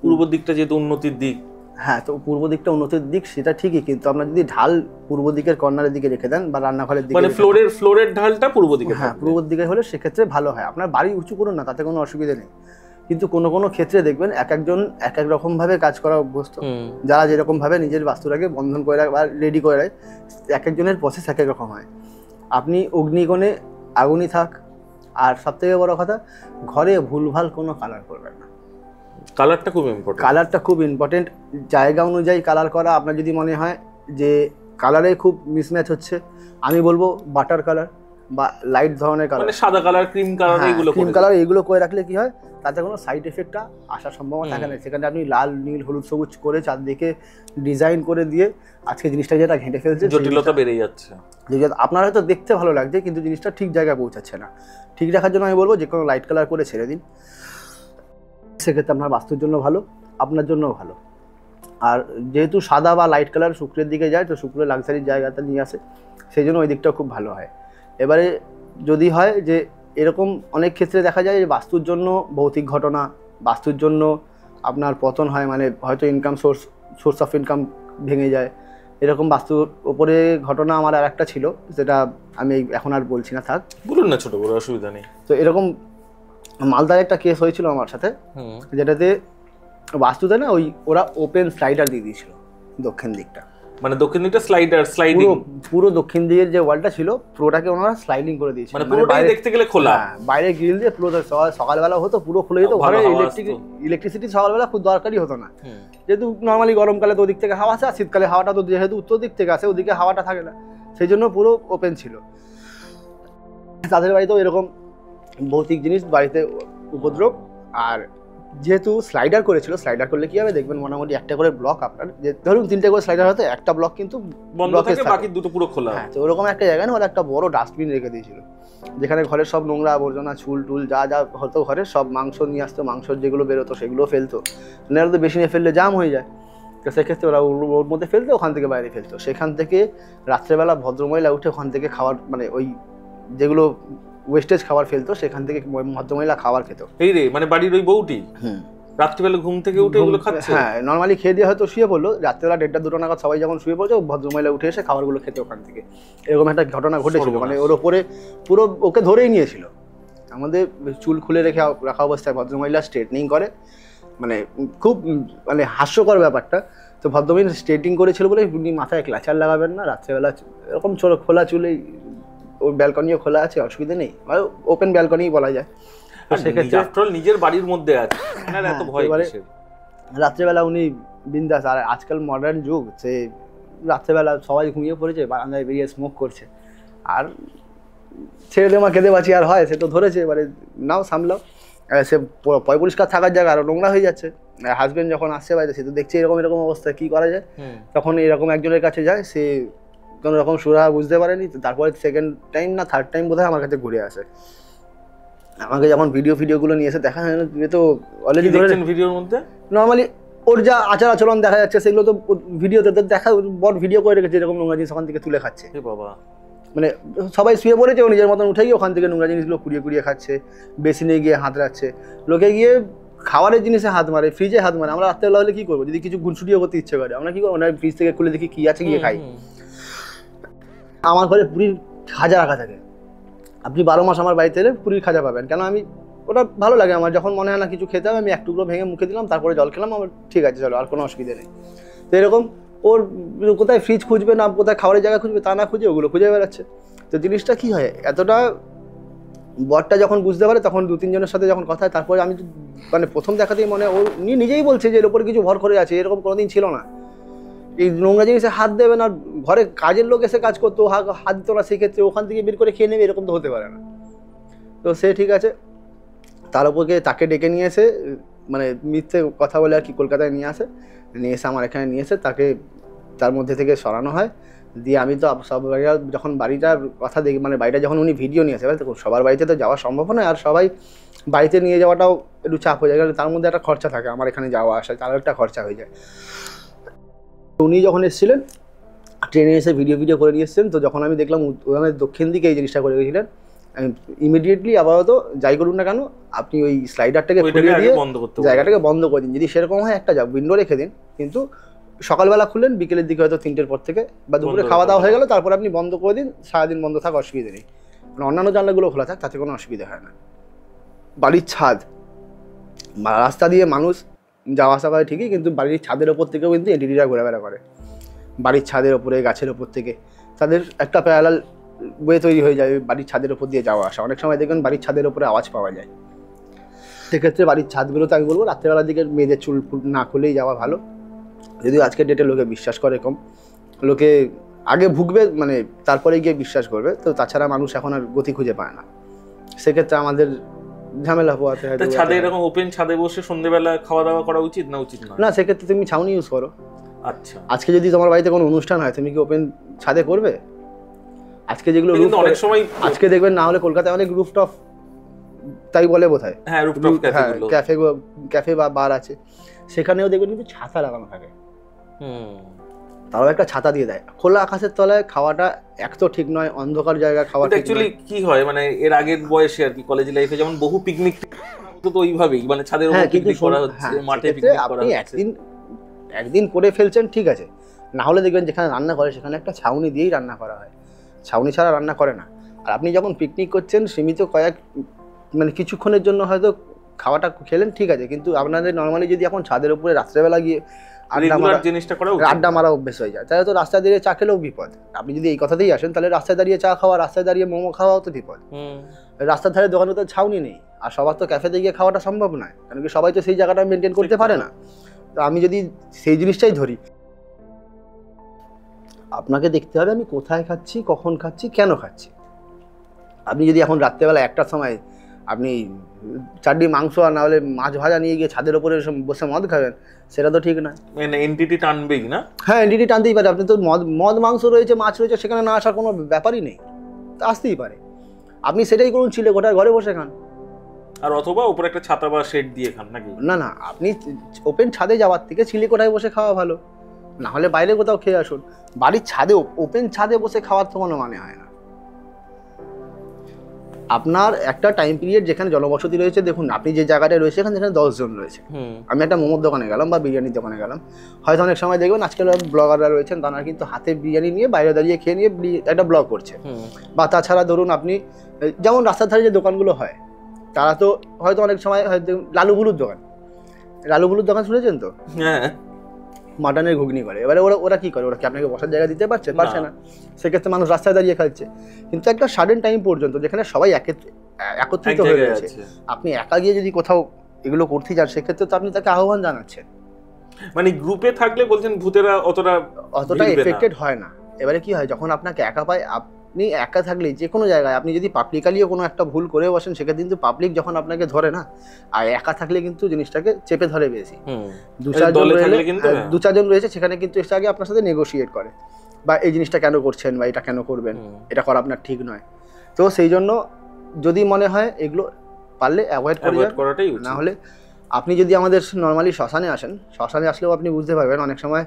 পূর্ব দিকটা যেহেতু উন্নতির দিক। হ্যাঁ, তো পূর্ব দিকটা উন্নতির দিক সেটা ঠিকই, কিন্তু আপনার যদি ঢাল পূর্ব দিকের কর্নারের দিকে রেখে দেন বা রান্নাঘরের দিকে, মানে ফ্লোরের ঢালটা পূর্ব দিকে, হ্যাঁ পূর্ব দিকে হলে সেক্ষেত্রে ভালো হয়। আপনার বাড়ি উঁচু করুন না, তাতে কোনো অসুবিধা নেই। কিন্তু কোনো কোনো ক্ষেত্রে দেখবেন এক একজন এক এক রকমভাবে কাজ করা অভ্যস্ত। যারা যেরকমভাবে নিজের বাস্তুটাকে বন্ধন করে রাখে বা রেডি করে রাখে, এক একজনের প্রসেস এক এক রকম হয়। আপনি অগ্নিকোণে আগুনই থাক। আর সবথেকে বড় কথা, ঘরে ভুলভাল কোনো কালার করবেন না। কালারটা খুব ইম্পর্টেন্ট। কালারটা খুব ইম্পর্টেন্ট। জায়গা অনুযায়ী কালার করা। আপনার যদি মনে হয় যে কালারে খুব মিসম্যাচ হচ্ছে, আমি বলবো বাটার কালার বা লাইট ধরনের কালার, মানে সাদা কালার, ক্রিম কালার, এগুলো করে রাখলে কি হয়, তাতে কোনো সাইড এফেক্টটা আসার সম্ভাবনা থাকে না। সেখানে আপনি লাল নীল হলুদ সবুজ করে চারদিকে ডিজাইন করে দিয়ে আজকে জিনিসটা যেটা ঘেঁটে ফেলছে, জটিলতা বেড়ে যাচ্ছে। আপনার হয়তো দেখতে ভালো লাগছে কিন্তু জিনিসটা ঠিক জায়গায় পৌঁছাচ্ছে না। ঠিক রাখার জন্য আমি বলবো যে কোনো লাইট কালার করে ছেড়ে দিন, সেক্ষেত্রে আপনার বাস্তুর জন্য ভালো, আপনার জন্যও ভালো। আর যেহেতু সাদা বা লাইট কালার শুক্রের দিকে যায়, তো শুক্রের লাক্সারির জায়গাটা নিয়ে আসে, সেই জন্য ওই দিকটাও খুব ভালো হয়। এবারে যদি হয় যে এরকম অনেক ক্ষেত্রে দেখা যায় যে বাস্তুর জন্য ভৌতিক ঘটনা, বাস্তুর জন্য আপনার পতন হয়, মানে হয়তো ইনকাম সোর্স অফ ইনকাম ভেঙে যায়, এরকম বাস্তুর ওপরে ঘটনা আমার আর একটা ছিল, যেটা আমি এখন আর বলছি না, থাক, বলুন না, ছোট বড় অসুবিধা নেই। তো এরকম মালদার একটা কেস হয়েছিল আমার সাথে, যেটাতে বাস্তুতে না ওই ওরা ওপেন স্লাইডার দিয়ে দিয়েছিল দক্ষিণ দিকটা, মানে দক্ষিণ দিকটা স্লাইডিং, পুরো দক্ষিণ দিকের যে ওয়ালটা ছিল পুরোটাকে ওনারা স্লাইডিং করে দিয়েছিল, মানে পুরোটাই দেখতে গেলে খোলা, বাইরে গ্রিল দিয়ে পুরো সকালবেলা হতো পুরো খুলে যেত, ঘরে ইলেকট্রিসিটি সকালবেলা খুব দরকারই হতো না, যেহেতু নর্মালি গরমকালে তো ওদিক থেকে হাওয়া আসে, আর শীতকালে হাওয়াটা তো যেহেতু উত্তর দিক থেকে আসে ওদিকে হাওয়াটা থাকে না, সেই জন্য পুরো ওপেন ছিল। তাদের বাড়িতেও এরকম ভৌতিক জিনিস, বাড়িতে উপদ্রব। আর যেহেতু স্লাইডার করেছিল, স্লাইডার করলে কি হবে দেখবেন মোটামুটি একটা করে ব্লক, আপনার যে ধরুন 3টে করে স্লাইডার হতো, একটা ব্লক কিন্তু বন্ধ থাকে, বাকি দুটো পুরো খোলা। হ্যাঁ, তো ওরকম একটা জায়গায় না ওরা একটা বড় ডাস্টবিন রেখে দিয়েছিল, যেখানে ঘরের সব নোংরা আবর্জনা, চুল টুল যা যা হতো ঘরে সব, মাংস নিয়ে আসতো, মাংসর যেগুলো বেরোতো সেগুলো ফেলতো, নেড়ে তো বেশি নিয়ে ফেললে জাম হয়ে যায়, তো সেক্ষেত্রে ওরা ওর মধ্যে ফেলতো, ওখান থেকে বাইরে ফেলতো। সেখান থেকে রাত্রেবেলা ভদ্রমহিলা উঠে ওখান থেকে খাবার, মানে ওই যেগুলো ওয়েস্টেজ খাবার ফেলতো সেখান থেকে ভদ্রমহিলা খাবার খেত। এই রে, মানে বাড়ির ওই বউটি রাত্রিবেলা ঘুম থেকে উঠে ওগুলো খাচ্ছে? হ্যাঁ, নর্মালি খেয়ে দিয়ে হয়তো শুয়ে পড়লো, রাত্রেবেলা 1:30-2টো নাগাদ সবাই যখন শুয়ে পড়ছে ভদ্রমহিলা উঠে এসে খাবারগুলো খেতে ওখান থেকে। এরকম একটা ঘটনা ঘটেছিল, মানে ওর ওপরে পুরো ওকে ধরেই নিয়েছিল, আমাদের চুল খুলে রাখা অবস্থায় ভদ্রমহিলা স্ট্রেটনিং করে, মানে খুব মানে হাস্যকর ব্যাপারটা। তো ভদ্রমহিলা স্ট্রেটিং করেছিল বলে উনি মাথায় ক্লাচার লাগাবেন না, রাত্রেবেলা এরকম খোলা চুলেই, ওর ব্যালকনিও খোলা আছে, অসুবিধা নেই, ওপেন ব্যালকনি বলা যায়। নিজের বাড়ির মধ্যে আছে, এত ভয় কিসের? রাত্রেবেলা উনি বিন্দাস, আর আজকাল মডার্ন যুগ, সে রাত্রেবেলা সবাই ঘুমিয়ে পড়েছে, বারান্দায় বেরিয়ে স্মোক করছে, আর ছেড়ে দেমা খেতে বাঁচি আর হয়, সে তো ধরেছে, এবারে নাও সামলাও। সে পরিষ্কার থাকার জায়গা আরো নোংরা হয়ে যাচ্ছে, হাজবেন্ড যখন আসছে বাড়িতে সে তো দেখছে এরকম অবস্থা, কি করা যায়, তখন এরকম একজনের কাছে যায়, সে কোনো রকম সুরাহা বুঝতে পারেনি, তারপরে সেকেন্ড টাইম না থার্ড টাইম বোধহয় আমার কাছে ঘুরে আসে, আমাকে যখন ভিডিওগুলো নিয়ে এসে দেখা হয় না, তুমি তো অলরেডি ধরেছেন ভিডিওর মধ্যে, নর্মালি ওর যা আচার আচরণ দেখা যাচ্ছে সেগুলো তো ভিডিওতে দেখা, বড় ভিডিও করে রেখেছে, এরকম নোংরা জিনিস ওখান থেকে তুলে খাচ্ছে, বাবা, মানে সবাই শুয়ে পড়েছে, ও নিজের মতন উঠে গিয়ে ওখান থেকে নোংরা জিনিসগুলো কুড়িয়ে খাচ্ছে, বেসিনে গিয়ে হাত রাখছে, লোকে গিয়ে খাবারের জিনিসে হাত মারে, ফ্রিজে হাত মারে। আমরা রাত্রেবেলা হলে কি করবো, যদি কিছু গুনসুটিও করতে ইচ্ছে করে আমরা কি করবো, না ফ্রিজ থেকে খুলে দেখি কি আছে গিয়ে খাই। আমার ঘরে পুরীর খাজা রাখা থাকে, আপনি 12 মাস আমার বাড়িতে এলে পুরীর খাজা পাবেন, কেন আমি ওটা ভালো লাগে আমার, যখন মনে হয় না কিছু খেতে হবে আমি এক টুকরো ভেঙে মুখে দিলাম, তারপরে জল খেলাম, আমার ঠিক আছে চলো, আর কোনো অসুবিধা নেই। তো এরকম ওর কোথায় ফ্রিজ খুঁজবে না কোথায় খাবারের জায়গা খুঁজবে তা না খুঁজে ওগুলো খুঁজে বেড়াচ্ছে। তো জিনিসটা কি হয়, এতটা বরটা যখন বুঝতে পারে তখন 2-3 জনের সাথে যখন কথা হয়, তারপরে আমি মানে প্রথম দেখাতেই মনে ও নিজেই বলছে যে এর উপরে কিছু ভর করে আছে, এরকম কোনোদিন ছিল না, এই নোংরা জিনিসে হাত দেবে না, ঘরে কাজের লোক এসে কাজ করতো হাত দিত না, সেক্ষেত্রে ওখান থেকে বের করে খেয়ে নেবে, এরকম তো হতে পারে না। তো সে ঠিক আছে, তার উপরকে তাকে ডেকে নিয়ে এসে, মানে মিথ্যে কথা বলে আর কি কলকাতায় নিয়ে এসে আমার এখানে নিয়ে এসে তাকে তার মধ্যে থেকে সরানো হয়। দিয়ে আমি তো সব যখন বাড়িটার কথা দেখি, মানে বাড়িটা যখন উনি ভিডিও নিয়ে আসে, তখন সবার বাড়িতে তো যাওয়া সম্ভব নয়, আর সবাই বাড়িতে নিয়ে যাওয়াটাও একটু চাপ হয়ে যায়, কারণ তার মধ্যে একটা খরচা থাকে, আমার এখানে যাওয়া আসা তারও একটা খরচা হয়ে যায়। উনি যখন এসেছিলেন ট্রেনে এসে ভিডিও করে নিয়ে এসেছেন, তো যখন আমি দেখলাম ওখানে দক্ষিণ দিকে এই জিনিসটা করে গেছিলেন, ইমিডিয়েটলি আপাতত যাই করুন না কেন আপনি ওই স্লাইডারটাকে খুলে দিয়ে জায়গাটাকে বন্ধ করে দিন, যদি সেরকম হয় একটা উইন্ডো রেখে দিন, কিন্তু সকালবেলা খুললেন, বিকেলের দিকে হয়তো 3টের পর থেকে বা দুপুরে খাওয়া দাওয়া হয়ে গেল, তারপর আপনি বন্ধ করে দিন, সারাদিন বন্ধ থাক, অসুবিধা নেই, মানে অন্যান্য জানলাগুলো খোলা থাক, তাতে কোনো অসুবিধা হয় না। বাড়ির ছাদ, রাস্তা দিয়ে মানুষ যাওয়া আসা করে ঠিকই, কিন্তু বাড়ির ছাদের ওপর থেকেও কিন্তু এন্টিটিরা ঘোরাফেরা করে, বাড়ির ছাদের ওপরে গাছের ওপর থেকে তাদের একটা প্যারালাল ওয়ে তৈরি হয়ে যায়, বাড়ির ছাদের ওপর দিয়ে যাওয়া আসা। অনেক সময় দেখবেন বাড়ির ছাদের ওপরে আওয়াজ পাওয়া যায়, সেক্ষেত্রে বাড়ির ছাদগুলোতে আমি বলবো রাত্রেবেলার দিকে মেয়েদের চুল না খুলেই যাওয়া ভালো, যদিও আজকের ডেটে লোকে বিশ্বাস করে কম, লোকে আগে ভুগবে মানে তারপরে গিয়ে বিশ্বাস করবে, তো তাছাড়া মানুষ এখন আর গতি খুঁজে পায় না, সেক্ষেত্রে আমাদের ঝামেলা পোয়াতে হয়। ছাদে এরকম ওপেন ছাদে বসে সন্ধ্যেবেলা খাওয়া দাওয়া করা উচিত না? উচিত না, সেক্ষেত্রে তুমি ছাউনি ইউজ করো। আচ্ছা, আজকে যদি তোমার বাড়িতে কোনো অনুষ্ঠান হয় তুমি কি ওপেন ছাদে করবে? আজকে যেগুলো অনেক সময় আজকে দেখবেন, না হলে কলকাতায় অনেক রুফটপ তাই বলে বোধহয়, হ্যাঁ রুফটপ ক্যাফে বা বার আছে, সেখানেও দেখবেন কিন্তু ছাতা লাগানো থাকে, তারাও একটা ছাতা দিয়ে দেয়। খোলা আকাশের তলায় খাওয়াটা এক তো ঠিক নয়, অন্ধকার জায়গায় খাওয়া ঠিক অ্যাকচুয়ালি কি হয় মানে এর আগের বয়সে আর কি কলেজ লাইফে যেমন বহু পিকনিক হতো তো ওইভাবেই মানে ছাদের উপর পিকনিক করা হচ্ছে, মাঠে পিকনিক করা হচ্ছে। একদিন করে ফেলছেন ঠিক আছে, না হলে দেখবেন যেখানে রান্না করে সেখানে একটা ছাউনি দিয়েই রান্না করা হয়, ছাউনি ছাড়া রান্না করে না। আর আপনি যখন পিকনিক করছেন সীমিত মানে কিছুক্ষণের জন্য হয়তো খাওয়াটা খেলেন ঠিক আছে, কিন্তু আপনাদের নর্মালি যদি এখন ছাদের উপরে রাত্রেবেলা গিয়ে আড্ডা মারা অভ্যেস হয়ে যায়, তাহলে তো রাস্তায় দাঁড়িয়ে চা খেলেও বিপদ। আপনি যদি এই কথাতেই আসেন তাহলে রাস্তায় দাঁড়িয়ে চা খাওয়া, রাস্তায় দাঁড়িয়ে মোমো খাওয়াও তো বিপদ। রাস্তার ধারে দোকানে তো ছাউনি নেই, আর সবার তো ক্যাফেতে গিয়ে খাওয়াটা সম্ভব নয়, কারণ কি সবাই তো সেই জায়গাটা মেনটেন করতে পারে না। তো আমি যদি সেই জিনিসটাই ধরি, আপনাকে দেখতে হবে আমি কোথায় খাচ্ছি, কখন খাচ্ছি, কেন খাচ্ছি। আপনি যদি এখন রাত্রেবেলা একটার সময় আপনি চারটি মাংস আর না হলে মাছ ভাজা নিয়ে গিয়ে ছাদের উপরে বসে মদ খাবেন, সেটা তো ঠিক না। মানে এনটিটি টানবেই না? হ্যাঁ, এনটিটি টানতেই পারে। আপনি তো মদ মাংস রয়েছে, মাছ রয়েছে, সেখানে না আসার কোনো ব্যাপারই নেই, তা আসতেই পারে। আপনি সেটাই করুন, চিলে গোটায় ঘরে বসে খান, আর অথবা উপরে একটা ছাতা বা শেড দিয়ে খান নাকি? না, আপনি ওপেন ছাদে যাওয়ার থেকে চিলে কোটায় বসে খাওয়া ভালো, না হলে বাইরে কোথাও খেয়ে আসুন। বাড়ির ছাদে ওপেন ছাদে বসে খাওয়ার তো কোনো মানে হয় না। আপনার একটা টাইম পিরিয়ড যেখানে জনবসতি রয়েছে, দেখুন আপনি যে জায়গাটায় রয়েছে এখানে যেখানে 10 জন রয়েছে, আমি একটা মোমোর দোকানে গেলাম বা বিরিয়ানির দোকানে গেলাম, হয়তো অনেক সময় দেখবেন আজকাল ব্লগাররা রয়েছেন, তারা কিন্তু হাতে বিরিয়ানি নিয়ে বাইরে দাঁড়িয়ে খেয়ে নিয়ে একটা ব্লগ করছে। বা তাছাড়া ধরুন আপনি যেমন রাস্তার ধারে যে দোকানগুলো হয়, তারা তো হয়তো অনেক সময় হয়তো লালুগুলুর দোকান শুনেছেন তো? হ্যাঁ, মাটনের ঘুগনি করে। এবারে ওরা কি করে, ওরা কি আপনাকে বসার জায়গা দিতে পারছে না, সেক্ষেত্রে মানুষ রাস্তায় দাঁড়িয়ে খাচ্ছে। কিন্তু একটা সাডেন টাইম পর্যন্ত যেখানে সবাই একত্রিত হয়ে গেছে, আপনি একা গিয়ে যদি কোথাও এগুলো করতে যান, সেক্ষেত্রে তো আপনি তাকে আহ্বান জানাচ্ছেন। মানে গ্রুপে থাকলে বলছেন ভূতেরা অতটা এফেক্টেড হয় না। এবারে কি হয়, যখন আপনাকে একা পায়, আপনি একা থাকলে যে কোনো জায়গায় আপনি যদি পাবলিকালিও কোনো একটা ভুল করে বসেন, সেক্ষেত্রে কিন্তু পাবলিক যখন আপনাকে ধরে না, আর একা থাকলে কিন্তু জিনিসটাকে চেপে ধরে বেশি। দু চারজন রয়েছে সেখানে কিন্তু এসে আগে আপনার সাথে নেগোশিয়েট করে, বা এই জিনিসটা কেন করছেন বা এটা কেন করবেন, এটা করা আপনার ঠিক নয়। তো সেই জন্য যদি মনে হয় এগুলো পারলে অ্যাভয়েড করাটাই, না হলে আপনি যদি আমাদের নর্মালি শ্মশানে আসেন, শ্মশানে আসলেও আপনি বুঝতে পারবেন অনেক সময়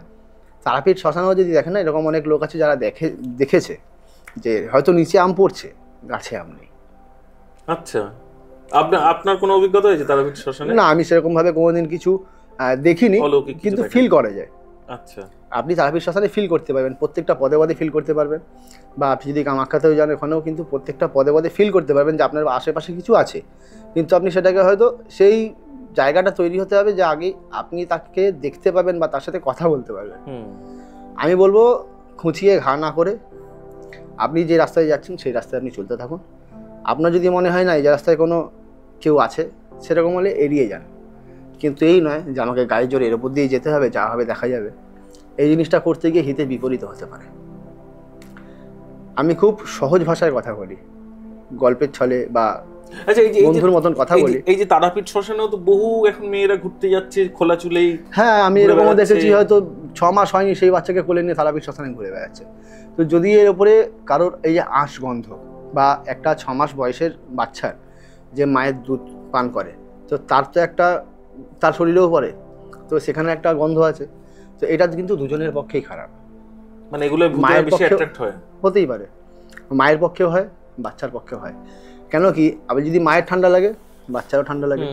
তারাপীঠ শ্মশানেও যদি দেখেন না, এরকম অনেক লোক আছে যারা দেখেছে যে হয়তো নিচে আম পড়ছে, গাছে আম নেই। আচ্ছা, আপনার কোনো অভিজ্ঞতা হয়েছে তারাপীঠ শ্মশানে? না, আমি সেরকম ভাবে কোনোদিন কিছু দেখিনি, কিন্তু ফিল করা যায়। আচ্ছা, আপনি তারাপীঠ শ্মশানে ফিল করতে পারবেন, প্রত্যেকটা পদে পদে ফিল করতে পারবেন। বা আপনি যদি কামাখ্যাতেও যান, ওখানেও কিন্তু প্রত্যেকটা পদে পদে ফিল করতে পারবেন যে আপনার আশেপাশে কিছু আছে, কিন্তু আপনি সেটাকে হয়তো সেই জায়গাটা তৈরি হতে হবে যে আগে আপনি তাকে দেখতে পাবেন বা তার সাথে কথা বলতে পারবেন। আমি বলবো খুঁচিয়ে ঘা না করে আপনি যে রাস্তায় যাচ্ছেন সেই রাস্তায় আপনি চলতে থাকুন। আপনার যদি মনে হয় না এই যে রাস্তায় কোনো কেউ আছে, সেরকম হলে এড়িয়ে যান। কিন্তু এই নয় যে আমাকে গাড়ি জোরে এর উপর দিয়ে যেতে হবে, যা হবে দেখা যাবে। এই জিনিসটা করতে গিয়ে হিতে বিপরীত হতে পারে। আমি খুব সহজ ভাষায় কথা বলি, গল্পের ছলে বা বন্ধুর মতন কথা বলি। এই যে তারাপীঠ শ্মশানেও তো বহু এখন মেয়েরা ঘুরতে যাচ্ছে খোলা চুলেই। হ্যাঁ, আমি এরকমও দেখেছি, হয়তো 6 মাস হয়নি সেই বাচ্চাকে কোলে নিয়ে তারাপীঠ শ্মশানে ঘুরে বেড়াচ্ছে। তো যদি এর উপরে কারোর এই যে আঁশ গন্ধ, বা একটা 6 মাস বয়সের বাচ্চার যে মায়ের দুধ পান করে, তো তার তো একটা তার শরীরেও পড়ে, তো সেখানে একটা গন্ধ আছে। তো এটা কিন্তু দুজনের পক্ষেই খারাপ। মানে এগুলো মায়ের বেশি অ্যাট্রাক্ট হয়, হতেই পারে, মায়ের পক্ষেও হয়, বাচ্চার পক্ষেও হয়। কেন কি, আবার যদি মায়ের ঠান্ডা লাগে বাচ্চারও ঠান্ডা লাগে।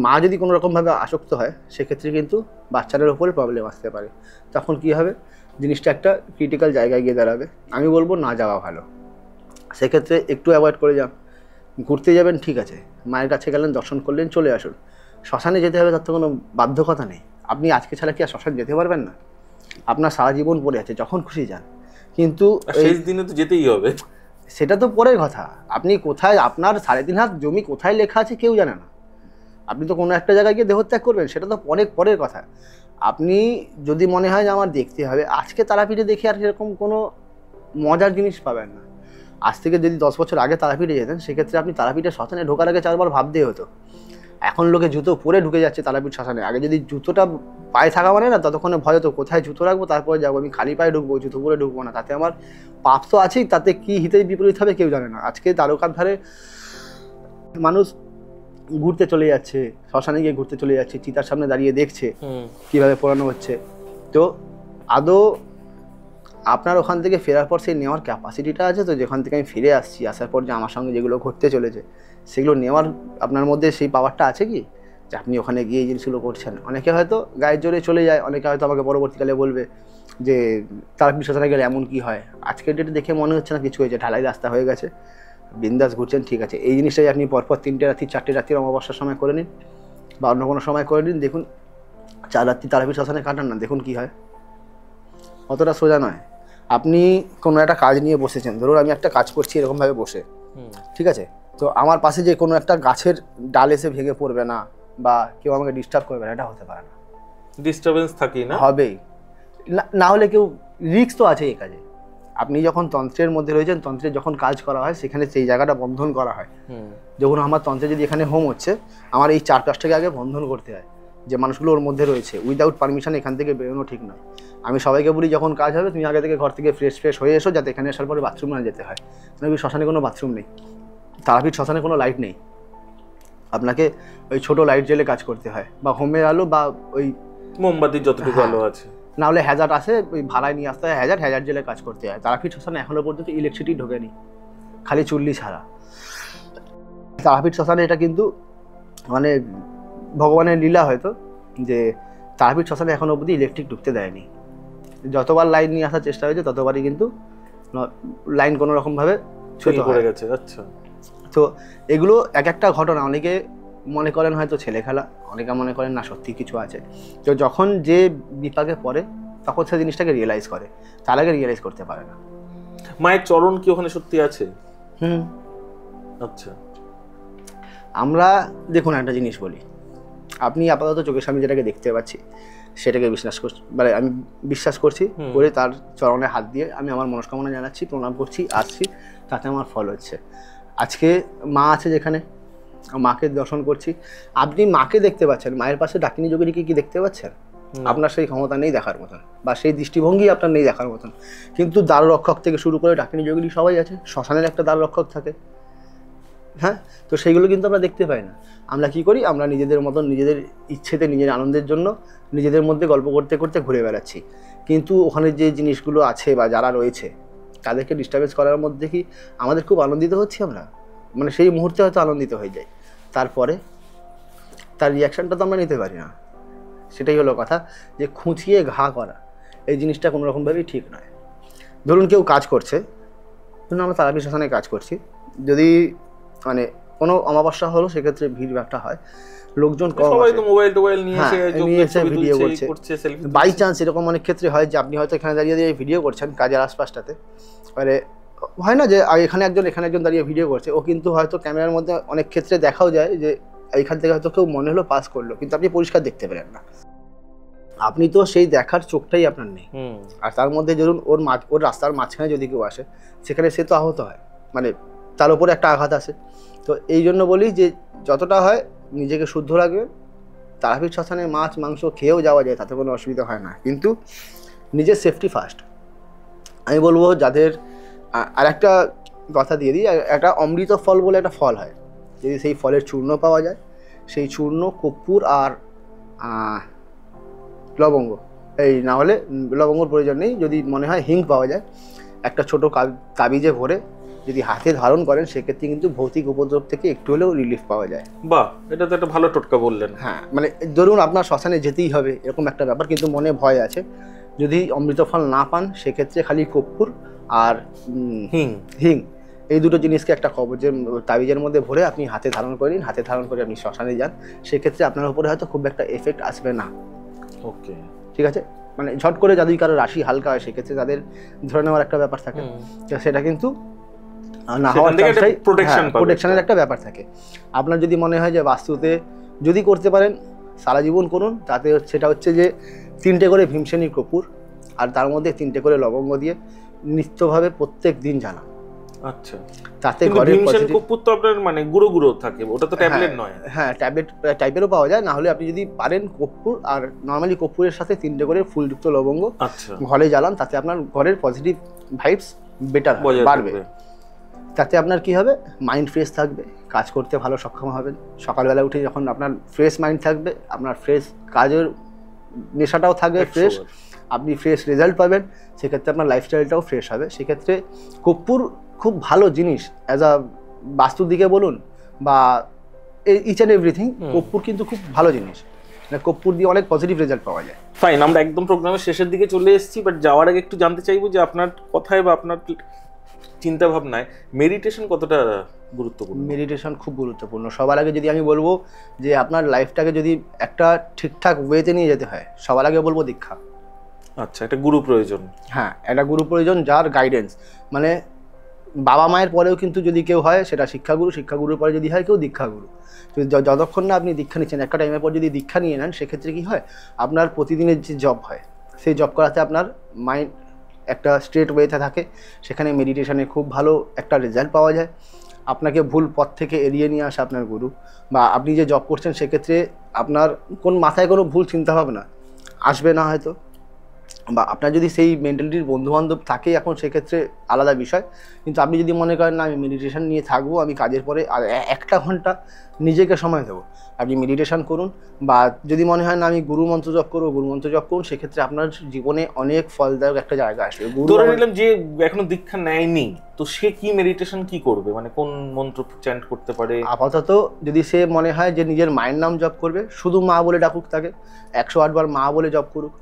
মা যদি কোনো রকমভাবে আসক্ত হয়, সেক্ষেত্রে কিন্তু বাচ্চাদের ওপরে প্রবলেম আসতে পারে। তখন কি হবে, জিনিসটা একটা ক্রিটিক্যাল জায়গায় গিয়ে দাঁড়াবে। আমি বলবো না যাওয়া ভালো। সেক্ষেত্রে একটু অ্যাভয়েড করে যান। ঘুরতে যাবেন ঠিক আছে, মায়ের কাছে গেলেন, দর্শন করলেন, চলে আসুন। শ্মশানে যেতে হবে তার তো কোনো বাধ্যকতা নেই। আপনি আজকে ছাড়া কি আর শ্মশান যেতে পারবেন না? আপনার সারা জীবন পড়ে আছে, যখন খুশি যান। কিন্তু শেষ দিনে তো যেতেই হবে, সেটা তো পরের কথা। আপনি কোথায়, আপনার 3.5 হাত জমি কোথায় লেখা আছে কেউ জানে না। আপনি তো কোনো একটা জায়গায় গিয়ে দেহত্যাগ করবেন, সেটা তো অনেক পরের কথা। আপনি যদি মনে হয় যে আমার দেখতে হবে, আজকে তারাপীঠে দেখে আর সেরকম কোনো মজার জিনিস পাবেন না। আজ থেকে যদি 10 বছর আগে তারাপীঠে যেতেন, সেক্ষেত্রে আপনি তারাপীঠের শ্মশানে ঢোকার আগে 4 বার ভাবতেই হতো। এখন লোকে জুতো পরে ঢুকে যাচ্ছে তারাপীঠ শ্মশানে। আগে যদি জুতোটা পায়ে থাকা মানে না, ততক্ষণে ভয় হতো কোথায় জুতো রাখবো, তারপরে যাবো। আমি খালি পায়ে ঢুকবো, জুতো পরে ঢুকবো না, তাতে আমার পাপ তো আছেই, তাতে কি হিতে বিপরীত হবে কেউ জানে না। আজকে দ্বারকার ধারে মানুষ ঘুরতে চলে যাচ্ছে, শ্মশানে গিয়ে ঘুরতে চলে যাচ্ছে, চিতার সামনে দাঁড়িয়ে দেখছে কিভাবে পোড়ানো হচ্ছে। তো আদৌ আপনার ওখান থেকে ফেরার পর সেই নেওয়ার ক্যাপাসিটিটা আছে তো, যেখান থেকে আমি ফিরে আসছি, আসার পর যে আমার সঙ্গে যেগুলো ঘটতে চলেছে সেগুলো নেওয়ার আপনার মধ্যে সেই পাওয়ারটা আছে কি, যে আপনি ওখানে গিয়ে এই জিনিসগুলো করছেন? অনেকে হয়তো গায়ের জোরে চলে যায়, অনেকে হয়তো আমাকে পরবর্তীকালে বলবে যে তার বিশ্বাসে গেলে এমন কি হয়। আজকের ডেটে দেখে মনে হচ্ছে না কিছু হয়েছে, ঢালাই রাস্তা হয়ে গেছে, বিন্দাস ঘুরছেন, ঠিক আছে। এই জিনিসটাই আপনি পরপর 3টে রাত্রি 4টে রাত্রির অমাবস্যার সময় করে নিন বা অন্য কোনো সময় করে নিন, দেখুন 4 রাত্রি তারাপীঠ শ্মশানে কাটান না, দেখুন কি হয়। অতটা সোজা নয়। আপনি কোনো একটা কাজ নিয়ে বসেছেন, ধরুন আমি একটা কাজ করছি এরকমভাবে বসে, ঠিক আছে, তো আমার পাশে যে কোনো একটা গাছের ডাল এসে ভেঙে পড়বে না বা কেউ আমাকে ডিস্টার্ব করবে না, এটা হতে পারে না। ডিস্টারবেন্স থাকেই না, হবেই না হলে কেউ রিস্ক তো আছে এই কাজে। আপনি যখন তন্ত্রের মধ্যে রয়েছেন, তন্ত্রের যখন কাজ করা হয় সেখানে সেই জায়গাটা বন্ধন করা হয়। যখন আমার তন্ত্রে যদি এখানে হোম হচ্ছে, আমার এই 4-5টাকে আগে বন্ধন করতে হয়, যে মানুষগুলো ওর মধ্যে রয়েছে। উইদাউট পারমিশন এখান থেকে বেরোনো ঠিক নয়। আমি সবাইকে বলি যখন কাজ হবে তুমি আগে থেকে ঘর থেকে ফ্রেশ হয়ে এসো, যাতে এখানে আসার পরে বাথরুম না যেতে হয়। কারণ শ্মশানে কোনো বাথরুম নেই, তারাপীঠ শ্মশানে কোনো লাইট নেই, আপনাকে ওই ছোটো লাইট জ্বেলে কাজ করতে হয়, বা হোমের আলো বা ওই মোমবাতির যতটুকু আলো আছে, না হলে হ্যাজার্ড আসে, ওই ভাড়ায় নিয়ে আসতে হয় হ্যাজার্ড জ্বেলে কাজ করতে হয়। তারাপীঠ শ্মশানে এখনো পর্যন্ত ইলেকট্রিসিটি ঢোকেনি, খালি চুল্লি ছাড়া। তারাপীঠ শ্মশানে এটা কিন্তু মানে ভগবানের লীলা হয়তো, যে তারাপীঠ শ্মশানে এখনো অবধি ইলেকট্রিক ঢুকতে দেয়নি। যতবার লাইন নিয়ে আসার চেষ্টা হয়েছে ততবারই কিন্তু লাইন কোনো রকমভাবে ছুটে পড়ে গেছে। আচ্ছা, তো এগুলো এক একটা ঘটনা, অনেকে মনে করেন হয়তো ছেলে খেলা, অনেকে মনে করেন না সত্যি কিছু আছে। তো যখন যে বিপাকে পড়ে তখন সে জিনিসটাকে রিয়েলাইজ করে, তার আগে রিয়েলাইজ করতে পারে না। মায়ের চরণ কি ওখানে সত্যি আছে? আচ্ছা, আমরা দেখুন একটা জিনিস বলি, আপনি আপাতত চোখের সামনে যেটাকে দেখতে পাচ্ছি সেটাকে বিশ্বাস করছি, মানে আমি বিশ্বাস করছি করে তার চরণে হাত দিয়ে আমি আমার মনস্কামনা জানাচ্ছি, প্রণাম করছি, আসছি, তাতে আমার ফল হচ্ছে। আজকে মা আছে যেখানে, মাকে দর্শন করছি, আপনি মাকে দেখতে পাচ্ছেন, মায়ের পাশে ডাকিনী যোগিনীকে কি দেখতে পাচ্ছেন? আপনার সেই ক্ষমতা নেই দেখার মতন, বা সেই দৃষ্টিভঙ্গি আপনার নেই দেখার মতন। কিন্তু দ্বার রক্ষক থেকে শুরু করে ডাকিনী যোগিনী সবাই আছে, শ্মশানের একটা দ্বার রক্ষক থাকে, হ্যাঁ। তো সেইগুলো কিন্তু আমরা দেখতে পাই না। আমরা কি করি, আমরা নিজেদের মতন নিজেদের ইচ্ছেতে নিজের আনন্দের জন্য নিজেদের মধ্যে গল্প করতে করতে ঘুরে বেড়াচ্ছি। কিন্তু ওখানে যে জিনিসগুলো আছে বা যারা রয়েছে তাদেরকে ডিস্টার্বেন্স করার মধ্যে কি আমাদের খুব আনন্দিত হচ্ছি আমরা, মানে সেই মুহূর্তে হয়তো আনন্দিত হয়ে যাই, তারপরে তার রিয়াকশানটা তো আমরা নিতে পারি না। সেটাই হলো কথা, যে খুঁচিয়ে ঘা করা এই জিনিসটা কোনো রকমভাবেই ঠিক নয়। ধরুন কেউ কাজ করছে, ধরুন আমরা তারাপীঠ শ্মশানে কাজ করছি, যদি মানে কোনো অমাবস্যা হলো সেক্ষেত্রে ভিড় একটা হয়, লোকজন কম, সবাই তো মোবাইল নিয়ে এসে ভিডিও করছে। বাই চান্স এরকম অনেক ক্ষেত্রে হয় যে আপনি হয়তো এখানে দাঁড়িয়ে ভিডিও করছেন কাজের আশপাশটাতে, মানে হয় না যে এখানে একজন দাঁড়িয়ে ভিডিও করছে, ও কিন্তু হয়তো ক্যামেরার মধ্যে অনেক ক্ষেত্রে দেখাও যায় যে এইখান থেকে হয়তো কেউ মনে হলো পাস করলো, কিন্তু আপনি পরিষ্কার দেখতে পেলেন না। আপনি তো সেই দেখার চোখটাই আপনার নেই। আর তার মধ্যে ধরুন ওর রাস্তার মাঝখানে যদি কেউ আসে, সেখানে সে তো আহত হয়, মানে তার উপরে একটা আঘাত আসে। তো এই জন্য বলি যে যতটা হয় নিজেকে শুদ্ধ রাখবেন। তারাপীঠ শ্মশানে মাছ মাংস খেয়েও যাওয়া যায়, তাতে কোনো অসুবিধা হয় না, কিন্তু নিজের সেফটি ফার্স্ট। আমি বলবো যাদের, আর একটা কথা দিয়ে দিই, একটা অমৃত ফল বলে একটা ফল হয়, যদি সেই ফলের চূর্ণ পাওয়া যায়, সেই চূর্ণ কর্পূর আর লবঙ্গ, এই না হলে লবঙ্গর প্রয়োজন নেই, যদি মনে হয় হিং পাওয়া যায়, একটা ছোটো কাবিজে ভরে যদি হাতে ধারণ করেন, সেক্ষেত্রে কিন্তু ভৌতিক উপদ্রব থেকে একটু হলেও রিলিফ পাওয়া যায়। বাহ, এটা তো একটা ভালো টোটকা বললেন। হ্যাঁ, মানে ধরুন আপনার শ্মশানে যেতেই হবে এরকম একটা ব্যাপার, কিন্তু মনে ভয় আছে, যদি অমৃত ফল না পান সেক্ষেত্রে খালি কর্পূর আর হিং এই দুটো জিনিসকে একটা কবজের তাবিজের মধ্যে ভরে আপনি হাতে ধারণ করে নিন, হাতে ধারণ করে আপনি শ্মশানে যান, সেক্ষেত্রে আপনার উপরে হয়তো খুব একটা এফেক্ট আসবে না। ওকে, ঠিক আছে, মানে ঝট করে যদি কারো রাশি হালকা হয় সেক্ষেত্রে তাদের ধরে নেওয়ার একটা ব্যাপার থাকে, সেটা কিন্তু না হওয়ার প্রোটেকশনের একটা ব্যাপার থাকে। আপনার যদি মনে হয় যে বাস্তুতে যদি করতে পারেন সারা জীবন করুন, তাতে সেটা হচ্ছে যে 3টে করে ভীমসেনী কর্পূর আর তার মধ্যে 3টে করে লবঙ্গ দিয়ে নিত্যভাবে প্রত্যেক দিন জ্বালান। আচ্ছা, তাতে ঘরের ভীমসেন কর্পূর তো আপনার মানে গুঁড়ো গুঁড়ো থাকে, ওটা তো ট্যাবলেট নয়। হ্যাঁ, ট্যাবলেট টাইপেরও পাওয়া যায়, না হলে আপনি যদি পারেন কর্পূর আর নর্মালি কর্পূরের সাথে 3টে করে ফুলযুক্ত লবঙ্গ ঘরে জ্বালান, তাতে আপনার ঘরের পজিটিভ ভাইবস বেটার বাড়বে। তাতে আপনার কি হবে, মাইন্ড ফ্রেশ থাকবে, কাজ করতে ভালো সক্ষম হবেন। সকালবেলা উঠে যখন আপনার ফ্রেশ মাইন্ড থাকবে, আপনার ফ্রেশ কাজের নেশাটাও থাকবে ফ্রেশ, আপনি ফ্রেশ রেজাল্ট পাবেন, সেক্ষেত্রে আপনার লাইফস্টাইলটাও ফ্রেশ হবে। সেক্ষেত্রে কর্পূর খুব ভালো জিনিস, অ্যাজ আ বাস্তুর দিকে বলুন বা ইচ অ্যান্ড এভরিথিং, কর্পূর কিন্তু খুব ভালো জিনিস, মানে কর্পূর দিয়ে অনেক পজিটিভ রেজাল্ট পাওয়া যায়। ফাইন, আমরা একদম প্রোগ্রামের শেষের দিকে চলে এসেছি, বাট যাওয়ার আগে একটু জানতে চাইবো যে আপনার কথায় বা আপনার চিন্তা ভাবনায় মেডিটেশন কতটা গুরুত্বপূর্ণ? মেডিটেশন খুব গুরুত্বপূর্ণ। সবার আগে যদি আমি বলবো যে আপনার লাইফটাকে যদি একটা ঠিকঠাক ওয়েতে নিয়ে যেতে হয়, সবার আগে বলবো দীক্ষা। আচ্ছা, একটা গুরু প্রয়োজন। হ্যাঁ, একটা গুরু প্রয়োজন, যার গাইডেন্স, মানে বাবা মায়ের পরেও কিন্তু যদি কেউ হয় সেটা শিক্ষাগুরু, শিক্ষাগুরুর পরে যদি হয় কেউ দীক্ষাগুরু। যতক্ষণ না আপনি দীক্ষা নিচ্ছেন, একটা টাইমের পর যদি দীক্ষা নিয়ে নেন, সেক্ষেত্রে কী হয়, আপনার প্রতিদিনের যে জব হয় সেই জব করাতে আপনার মাইন্ড একটা স্ট্রেট ওয়েতে থাকে, সেখানে মেডিটেশনে খুব ভালো একটা রেজাল্ট পাওয়া যায়। আপনাকে ভুল পথ থেকে এড়িয়ে নিয়ে আসে আপনার গুরু, বা আপনি যে জব করছেন সেক্ষেত্রে আপনার মাথায় কোনো ভুল চিন্তাভাবনা আসবে না হয়তো, বা আপনার যদি সেই মেন্টালিটির বন্ধুবান্ধব থাকে এখন সেক্ষেত্রে আলাদা বিষয়। কিন্তু আপনি যদি মনে করেন না আমি মেডিটেশন নিয়ে থাকবো, আমি কাজের পরে আর 1 ঘন্টা নিজেকে সময় দেবো, আপনি মেডিটেশন করুন। বা যদি মনে হয় না আমি গুরু মন্ত্র জপ করবো, গুরু মন্ত্র জপ করুন, সেক্ষেত্রে আপনার জীবনে অনেক ফলদায়ক একটা জায়গা আসবে। ধরে নিলাম যে এখনো দীক্ষা নেয়নি, তো সে কি মেডিটেশন কি করবে, মানে কোন মন্ত্র চ্যান্ট করতে পারে? আপাতত যদি সে মনে হয় যে নিজের মায়ের নাম জপ করবে, শুধু মা বলে ডাকুক, তাকে 108 বার মা বলে জপ করুক,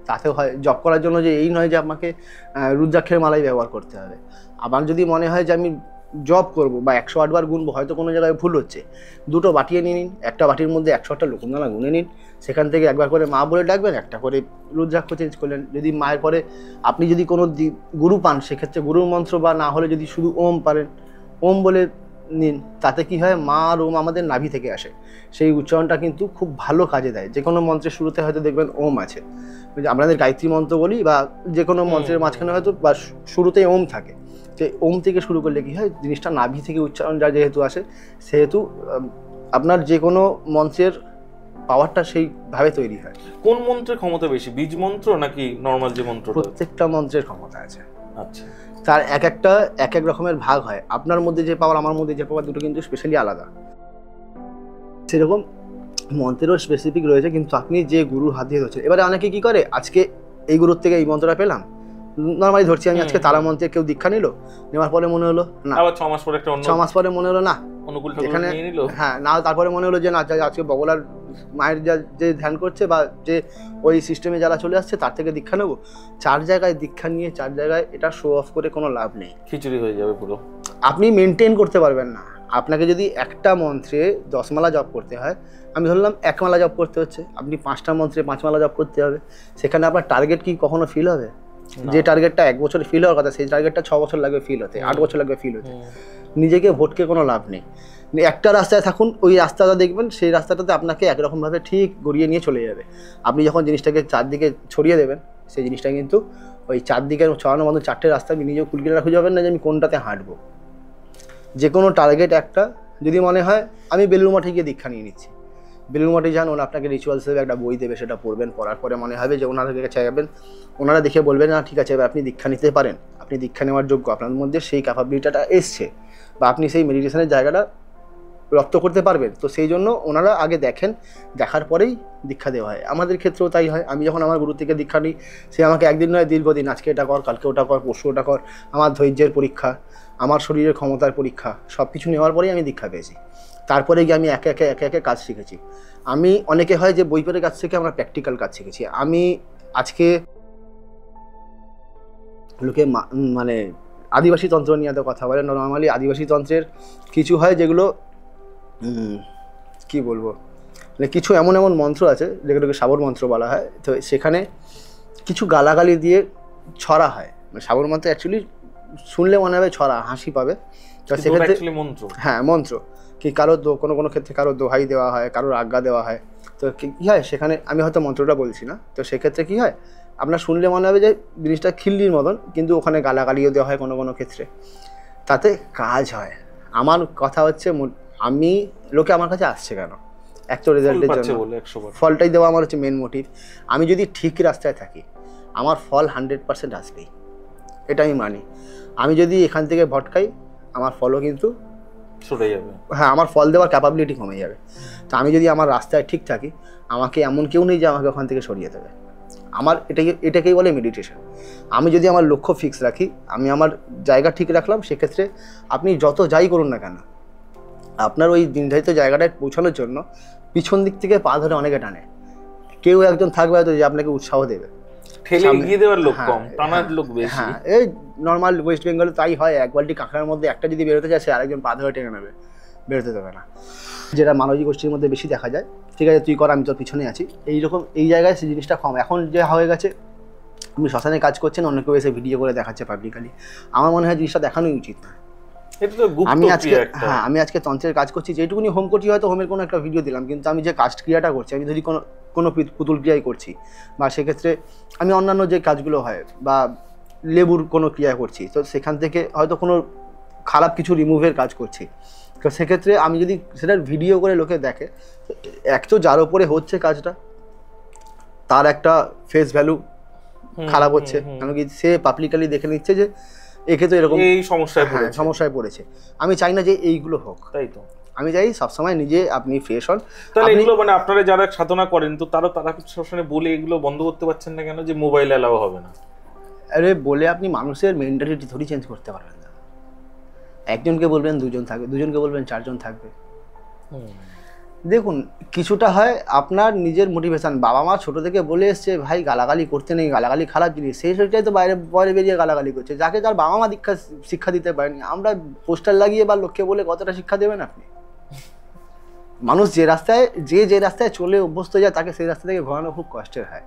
তাতেও হয়। জপ করার জন্য যে এই নয় যে আমাকে রুদ্রাক্ষের মালাই ব্যবহার করতে হবে। আবার যদি মনে হয় যে আমি জব করব বা 108 বার গুনবো, হয়তো কোনো জায়গায় ভুল হচ্ছে, 2টো বাটিয়ে নিয়ে নিন, একটা বাটির মধ্যে 108টা লকুন্দানা গুনে নিন, সেখান থেকে একবার করে মা বলে ডাকবেন, একটা করে রুদ্রাক্ষ চেঞ্জ করলেন। যদি মায়ের পরে আপনি যদি কোনো গুরু পান, সেক্ষেত্রে গুরুর মন্ত্র, বা না হলে যদি শুধু ওম পারেন, ওম বলে নিন। তাতে কি হয়, মা আর ওম আমাদের নাভি থেকে আসে, সেই উচ্চারণটা কিন্তু খুব ভালো কাজে দেয়। যে কোনো মন্ত্রের শুরুতে হয়তো দেখবেন ওম আছে, আমাদের গায়ত্রী মন্ত্র বলি, বা যে কোনো মন্ত্রের মাঝখানে হয়তো বা শুরুতেই ওম থাকে। তো ওম থেকে শুরু করলে কি হয়, জিনিসটা নাভি থেকে উচ্চারণটা যেহেতু আসে, সেহেতু আপনার যে কোনো মন্ত্রের পাওয়ারটা সেইভাবে তৈরি হয়। কোন মন্ত্রের ক্ষমতা বেশি, বীজ মন্ত্র নাকি নর্মাল যে মন্ত্র? প্রত্যেকটা মন্ত্রের ক্ষমতা আছে। আচ্ছা, তার এক এক রকমের ভাগ হয়। আপনার মধ্যে যে পাওয়ার, আমার মধ্যে যে পাওয়ার, দুটো কিন্তু স্পেশালি আলাদা। সেরকম মন্ত্রেরও স্পেসিফিক রয়েছে, কিন্তু আপনি যে গুরুর হাত দিয়ে ধরছেন। এবারে অনেকে কি করে, আজকে এই গুরুর থেকে এই মন্ত্রটা পেলাম, নর্মালি ধরছি আমি, আজকে তারা মন্ত্রে কেউ দীক্ষা নিল, নেওয়ার পরে মনে হলো না, আবার 6 মাস পরে একটা 6 মাস পরে মনে হলো না, অনুকূল ঠাকুর নিয়ে নিল, হ্যাঁ, না, তারপরে মনে হলো যে না, আজকে বগলার মায়ের যে ধ্যান করছে বা যে ওই সিস্টেমে যারা চলে আসছে তার থেকে দীক্ষা নেবো। 4 জায়গায় দীক্ষা নিয়ে 4 জায়গায় এটা শো অফ করে কোনো লাভ নেই, খিচুড়ি হয়ে যাবে পুরো, আপনি মেনটেন করতে পারবেন না। আপনাকে যদি একটা মন্ত্রে 10 মালা জপ করতে হয়, আমি ধরলাম 1 মালা জপ করতে হচ্ছে, আপনি 5টা মন্ত্রে 5 মালা জপ করতে হবে, সেখানে আপনার টার্গেট কি কখনো ফিল হবে? যে টার্গেটটা 1 বছরে ফিল হওয়ার কথা, সেই টার্গেটটা 6 বছর লাগবে ফিল হতে, 8 বছর লাগবে ফিল হতে। নিজেকে ভটকে কোনো লাভ নেই। একটা রাস্তায় থাকুন, ওই রাস্তাটা দেখবেন, সেই রাস্তাটাতে আপনাকে একরকমভাবে ঠিক গড়িয়ে নিয়ে চলে যাবে। আপনি যখন জিনিসটাকে 4 দিকে ছড়িয়ে দেবেন, সেই জিনিসটা কিন্তু ওই 4 দিকে ছড়ানোর মতো 4টে রাস্তা, আপনি নিজেও কুলকিনারা খুঁজে পাবেন না যে আমি কোনটাতে হাঁটবো। যে কোনো টার্গেট একটা, যদি মনে হয় আমি বেলুড় মঠে গিয়ে দীক্ষা নিয়ে নিচ্ছি, বেলুড় মঠে যান, ওরা আপনাকে রিচুয়ালস হিসেবে একটা বই দেবে, সেটা পড়বেন, পড়ার পরে মনে হবে যে ওনারা কাছে যাবেন, ওনারা দেখে বলবেন না ঠিক আছে এবার আপনি দীক্ষা নিতে পারেন, আপনি দীক্ষা নেওয়ার যোগ্য, আপনার মধ্যে সেই ক্যাপাবিলিটিটা এসছে, বা আপনি সেই মেডিটেশনের জায়গাটা রপ্ত করতে পারবেন। তো সেই জন্য ওনারা আগে দেখেন, দেখার পরেই দীক্ষা দেওয়া হয়। আমাদের ক্ষেত্রেও তাই হয়। আমি যখন আমার গুরু থেকে দীক্ষা নিই, সে আমাকে একদিন নয় দীর্ঘদিন, আজকে এটা কর, কালকে ওটা কর, পরশু ওটা কর, আমার ধৈর্যের পরীক্ষা, আমার শরীরের ক্ষমতার পরীক্ষা, সব কিছু নেওয়ার পরেই আমি দীক্ষা পেয়েছি। তারপরে গিয়ে আমি একে একে কাজ শিখেছি। আমি অনেকে হয় যে বই পড়ে কাজ শিখে, আমরা প্র্যাকটিক্যাল কাজ শিখেছি। আমি আজকে লোকে মানে আদিবাসী তন্ত্র নিয়ে এত কথা বলে, নর্মালি আদিবাসী তন্ত্রের কিছু হয় যেগুলো কি বলবো, মানে কিছু এমন মন্ত্র আছে যেগুলোকে সাবর মন্ত্র বলা হয়। তো সেখানে কিছু গালাগালি দিয়ে ছড়া হয়, মানে সাবর মন্ত্র অ্যাকচুয়ালি শুনলে মনে হবে ছড়া, হাসি পাবে। তো সেক্ষেত্রে মন্ত্র, হ্যাঁ মন্ত্র, কি কারো কোনো ক্ষেত্রে কারো দোহাই দেওয়া হয়, কারোর আজ্ঞা দেওয়া হয়। তো কী হয়, সেখানে আমি হয়তো মন্ত্রটা বলছি না, তো সেক্ষেত্রে কী হয়, আপনার শুনলে মনে হবে যে জিনিসটা খিল্লির মতন, কিন্তু ওখানে গালাগালিও দেওয়া হয় কোনো ক্ষেত্রে, তাতে কাজ হয়। আমার কথা হচ্ছে, আমি লোকে আমার কাছে আসছে কেন, এক তো রেজাল্টের জন্য, ফলটাই দেওয়া আমার হচ্ছে মেন মোটিভ। আমি যদি ঠিক রাস্তায় থাকি, আমার ফল 100% আসবেই, এটা আমি মানি। আমি যদি এখান থেকে ভটকাই, আমার ফলও কিন্তু সরে যাবে, হ্যাঁ, আমার ফল দেওয়ার ক্যাপাবিলিটি কমে যাবে। তো আমি যদি আমার রাস্তায় ঠিক থাকি, আমাকে এমন কেউ নেই যে আমাকে ওখান থেকে সরিয়ে দেবে। আমার এটাকেই বলে মেডিটেশন। আমি যদি আমার লক্ষ্য ফিক্স রাখি, আমি আমার জায়গা ঠিক রাখলাম, সেক্ষেত্রে আপনি যত যাই করুন না কেন, আপনার ওই নির্ধারিত জায়গাটায় পৌঁছানোর জন্য পিছন দিক থেকে পা ধরে অনেকে টানে। কেউ একজন থাকবে হয়তো যে আপনাকে উৎসাহ দেবে, ঠেলে এগিয়ে দেওয়ার লোক কম, টানার লোক বেশি। হ্যাঁ, এই নর্মাল ওয়েস্ট বেঙ্গলে তাই হয়, এক বালতি কাঁকড়ার মধ্যে একটা যদি বেরোতে যায়, সে আরেকজন পা ধরে টেনে নেবে, বেরোতে দেবে না। যেটা মানবী গোষ্ঠীর মধ্যে বেশি দেখা যায়, ঠিক আছে তুই কর আমি তোর পিছনে আছি, এইরকম এই জায়গায় সেই জিনিসটা কম। এখন যে হয়ে গেছে, আপনি শ্মশানে কাজ করছেন, অন্য কেউ এসে ভিডিও করে দেখাচ্ছে পাবলিকালি, আমার মনে হয় জিনিসটা দেখানোই উচিত না। আমি আজকে তন্ত্রের কাজ করছি, যেটুকুনি হোম করছি, হয়তো হোমের কোনো একটা ভিডিও দিলাম, কিন্তু আমি যে কাজ ক্রিয়াটা করছি, আমি যদি কোনো পুতুল ক্রিয়াই করছি, বা সেক্ষেত্রে আমি অন্যান্য যে কাজগুলো হয়, বা লেবুর কোনো ক্রিয়া করছি, তো সেখান থেকে হয়তো কোনো খারাপ কিছু রিমুভের কাজ করছি, তো সেক্ষেত্রে আমি যদি সেটার ভিডিও করে লোকে দেখে, এক তো যার ওপরে হচ্ছে কাজটা, তার একটা ফেস ভ্যালু খারাপ হচ্ছে, কারণ কি সে পাবলিকালি দেখে নিচ্ছে যে একে তো এরকম এই সমস্যায় পড়েছে। আমি চাই না যে এইগুলো হোক, তাই তো আমি চাই সবসময় নিজে আপনি ফ্রেশ হন। তাহলে এগুলো মানে আপনারা যারা সাধনা করেন, তো তারা সবসময় বলে এগুলো বন্ধ করতে পারছেন না কেন, যে মোবাইল অ্যালাউ হবে না? আরে বলে আপনি মানুষের মেন্টালিটি থোড়ি চেঞ্জ করতে পারবেন না। একজনকে বলবেন দুজন থাকবে, দুজনকে বলবেন চারজন থাকবে। দেখুন, কিছুটা হয় আপনার নিজের মোটিভেশন। বাবা মা ছোট থেকে বলে এসছে ভাই গালাগালি করতে নেই, গালাগালি খারাপ জিনিস, সেই সেটাই তো বাইরে বেরিয়ে গালাগালি করছে, যাকে তার বাবা মা শিক্ষা দিতে পারেনি। আমরা পোস্টার লাগিয়ে বা লোককে বলে কতটা শিক্ষা দেবেন আপনি? মানুষ যে রাস্তায় চলে অভ্যস্ত যায়, তাকে সেই রাস্তা থেকে ঘোরানো খুব কষ্টের হয়।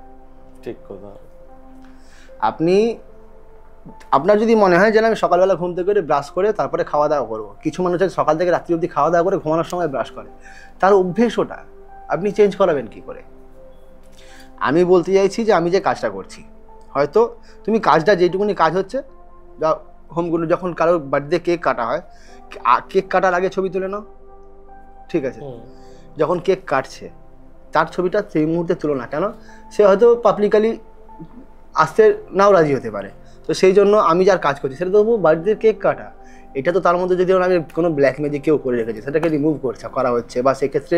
ঠিক কথা। আপনার যদি মনে হয় যে আমি সকালবেলা ঘুম থেকে ব্রাশ করে তারপরে খাওয়া দাওয়া করবো, কিছু মানুষ সকাল থেকে রাত্রি অবধি খাওয়া দাওয়া করে ঘুমানোর সময় ব্রাশ করে, তার অভ্যেস ওটা, আপনি চেঞ্জ করাবেন কি করে? আমি বলতে চাইছি যে আমি যে কাজটা করছি, হয়তো তুমি কাজটা যেটুকুনি কাজ হচ্ছে, হোমগুলো যখন কারোর বার্থডে কেক কাটা হয়, কেক কাটার আগে ছবি তুলে নাও, ঠিক আছে? যখন কেক কাটছে তার ছবিটা সেই মুহূর্তে তুলো না, কেন? সে হয়তো পাবলিকালি আসতে নাও রাজি হতে পারে। তো সেই জন্য আমি যার কাজ করছি, সেটা তো বার্থডে কেক কাটা, এটা তো তার মধ্যে যদি আমি কোনো ব্ল্যাক ম্যাজিক কেউ করে রেখেছি, সেটাকে রিমুভ করা হচ্ছে, বা সেক্ষেত্রে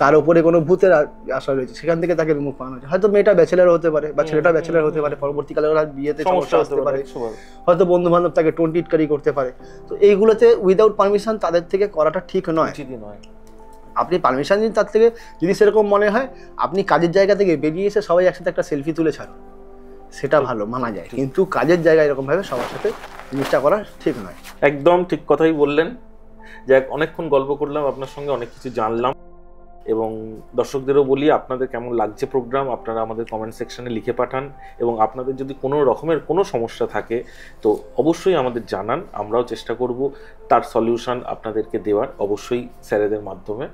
তার উপরে কোনো ভূতের আশা রয়েছে, সেখান থেকে তাকে রিমুভ করানো হচ্ছে। হয়তো মেয়েটা ব্যাচেলার হতে পারে, বা ছেলেটা ব্যাচেলার হতে পারে, পরবর্তীকালে ওরা বিয়েতে সমস্যা আসতে পারে, হয়তো বন্ধু বান্ধব তাকে টোনটিটকারি করতে পারে। তো এইগুলোতে উইদাউট পারমিশন তাদের থেকে করাটা ঠিক নয়। আপনি পারমিশন দিন, তার থেকে যদি সেরকম মনে হয় আপনি কাজের জায়গা থেকে বেরিয়ে এসে সবাই একসাথে একটা সেলফি তুলে ছাড়ুন, সেটা ভালো মানা যায়, কিন্তু কাজের জায়গায় এরকম ভাবে সবার সাথে জিনিসটা করা ঠিক নয়। একদম ঠিক কথাই বললেন। যাক, অনেকক্ষণ গল্প করলাম আপনার সঙ্গে, অনেক কিছু জানলাম, এবং দর্শকদেরও বলি আপনাদের কেমন লাগছে প্রোগ্রাম আপনারা আমাদের কমেন্ট সেকশনে লিখে পাঠান, এবং আপনাদের যদি কোনো রকমের কোনো সমস্যা থাকে তো অবশ্যই আমাদের জানান, আমরাও চেষ্টা করব তার সলিউশন আপনাদেরকে দেওয়ার, অবশ্যই স্যারেদের মাধ্যমে।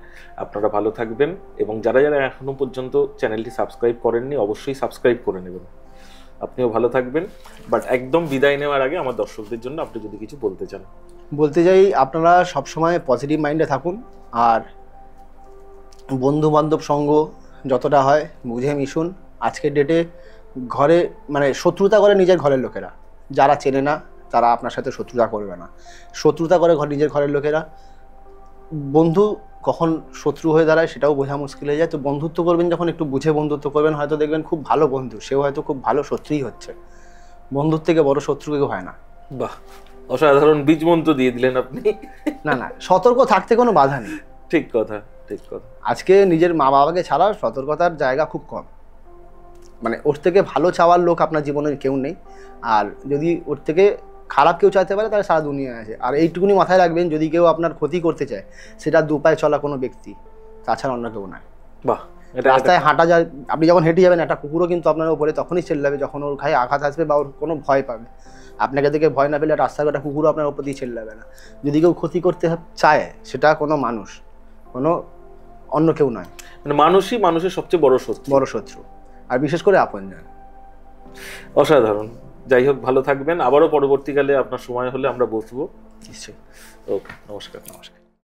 আপনারা ভালো থাকবেন, এবং যারা এখনো পর্যন্ত চ্যানেলটি সাবস্ক্রাইব করেননি অবশ্যই সাবস্ক্রাইব করে নেবেন। আপনিও ভালো থাকবেন। বাট একদম বিদায় নেওয়ার আগে আমার দর্শকদের জন্য আপনি যদি কিছু বলতে চান। বলতে চাই, আপনারা সবসময় পজিটিভ মাইন্ডে থাকুন, আর বন্ধু বান্ধব সঙ্গ যতটা হয় বুঝে মিশুন। আজকের ডেটে ঘরে মানে শত্রুতা করে নিজের ঘরের লোকেরা, যারা চেনে না তারা আপনার সাথে শত্রুতা করবে না, শত্রুতা করে নিজের ঘরের লোকেরা। বন্ধু কখন শত্রু হয়ে দাঁড়ায় সেটাও বোঝা মুশকিল হয়ে যায়। তো বন্ধুত্ব করবেন যখন একটু বুঝে বন্ধুত্ব করবেন, হয়তো দেখবেন খুব ভালো বন্ধু, সেও হয়তো খুব ভালো শত্রুই হচ্ছে। বন্ধুর থেকে বড় শত্রু কেউ হয় না। বাহ, অসাধারণ বীজ মন্ত্র দিয়ে দিলেন আপনি। না, সতর্ক থাকতে কোনো বাধা নেই। ঠিক কথা, ঠিক কথা। আজকে নিজের মা বাবাকে ছাড়া সতর্কতার জায়গা খুব কম, মানে ওর থেকে ভালো চাওয়ার লোক আপনার জীবনে কেউ নেই, আর যদি ওর থেকে খারাপ কেউ চাইতে পারে তাহলে সারা দুনিয়া আছে। আর এইটুকুনি মাথায় রাখবেন, যদি কেউ আপনার ক্ষতি করতে চায় সেটা দুপায়ে চলা কোনো ব্যক্তি, তাছাড়া অন্য কেউ নয়। বাহ, রাস্তায় হাঁটা যায়, আপনি যখন হেঁটে যাবেন একটা কুকুরও কিন্তু আপনার উপরে তখনই চেল্লাবে যখন ওর গায়ে আঘাত আসবে বা ওর কোনো ভয় পাবে। আপনাকে দেখে ভয় না পেলে রাস্তাঘাটে কুকুরও আপনার উপর দিয়ে চেল্লাবে না। যদি কেউ ক্ষতি করতে চায় সেটা কোনো মানুষ, কোনো অন্য কেউ নয়, মানে মানুষই মানুষের সবচেয়ে বড় শত্রু, আর বিশেষ করে আপনজন। অসাধারণ। যাই হোক, ভালো থাকবেন। আবারও পরবর্তীকালে আপনার সময় হলে আমরা বসবো। নিশ্চয়ই। ওকে, নমস্কার।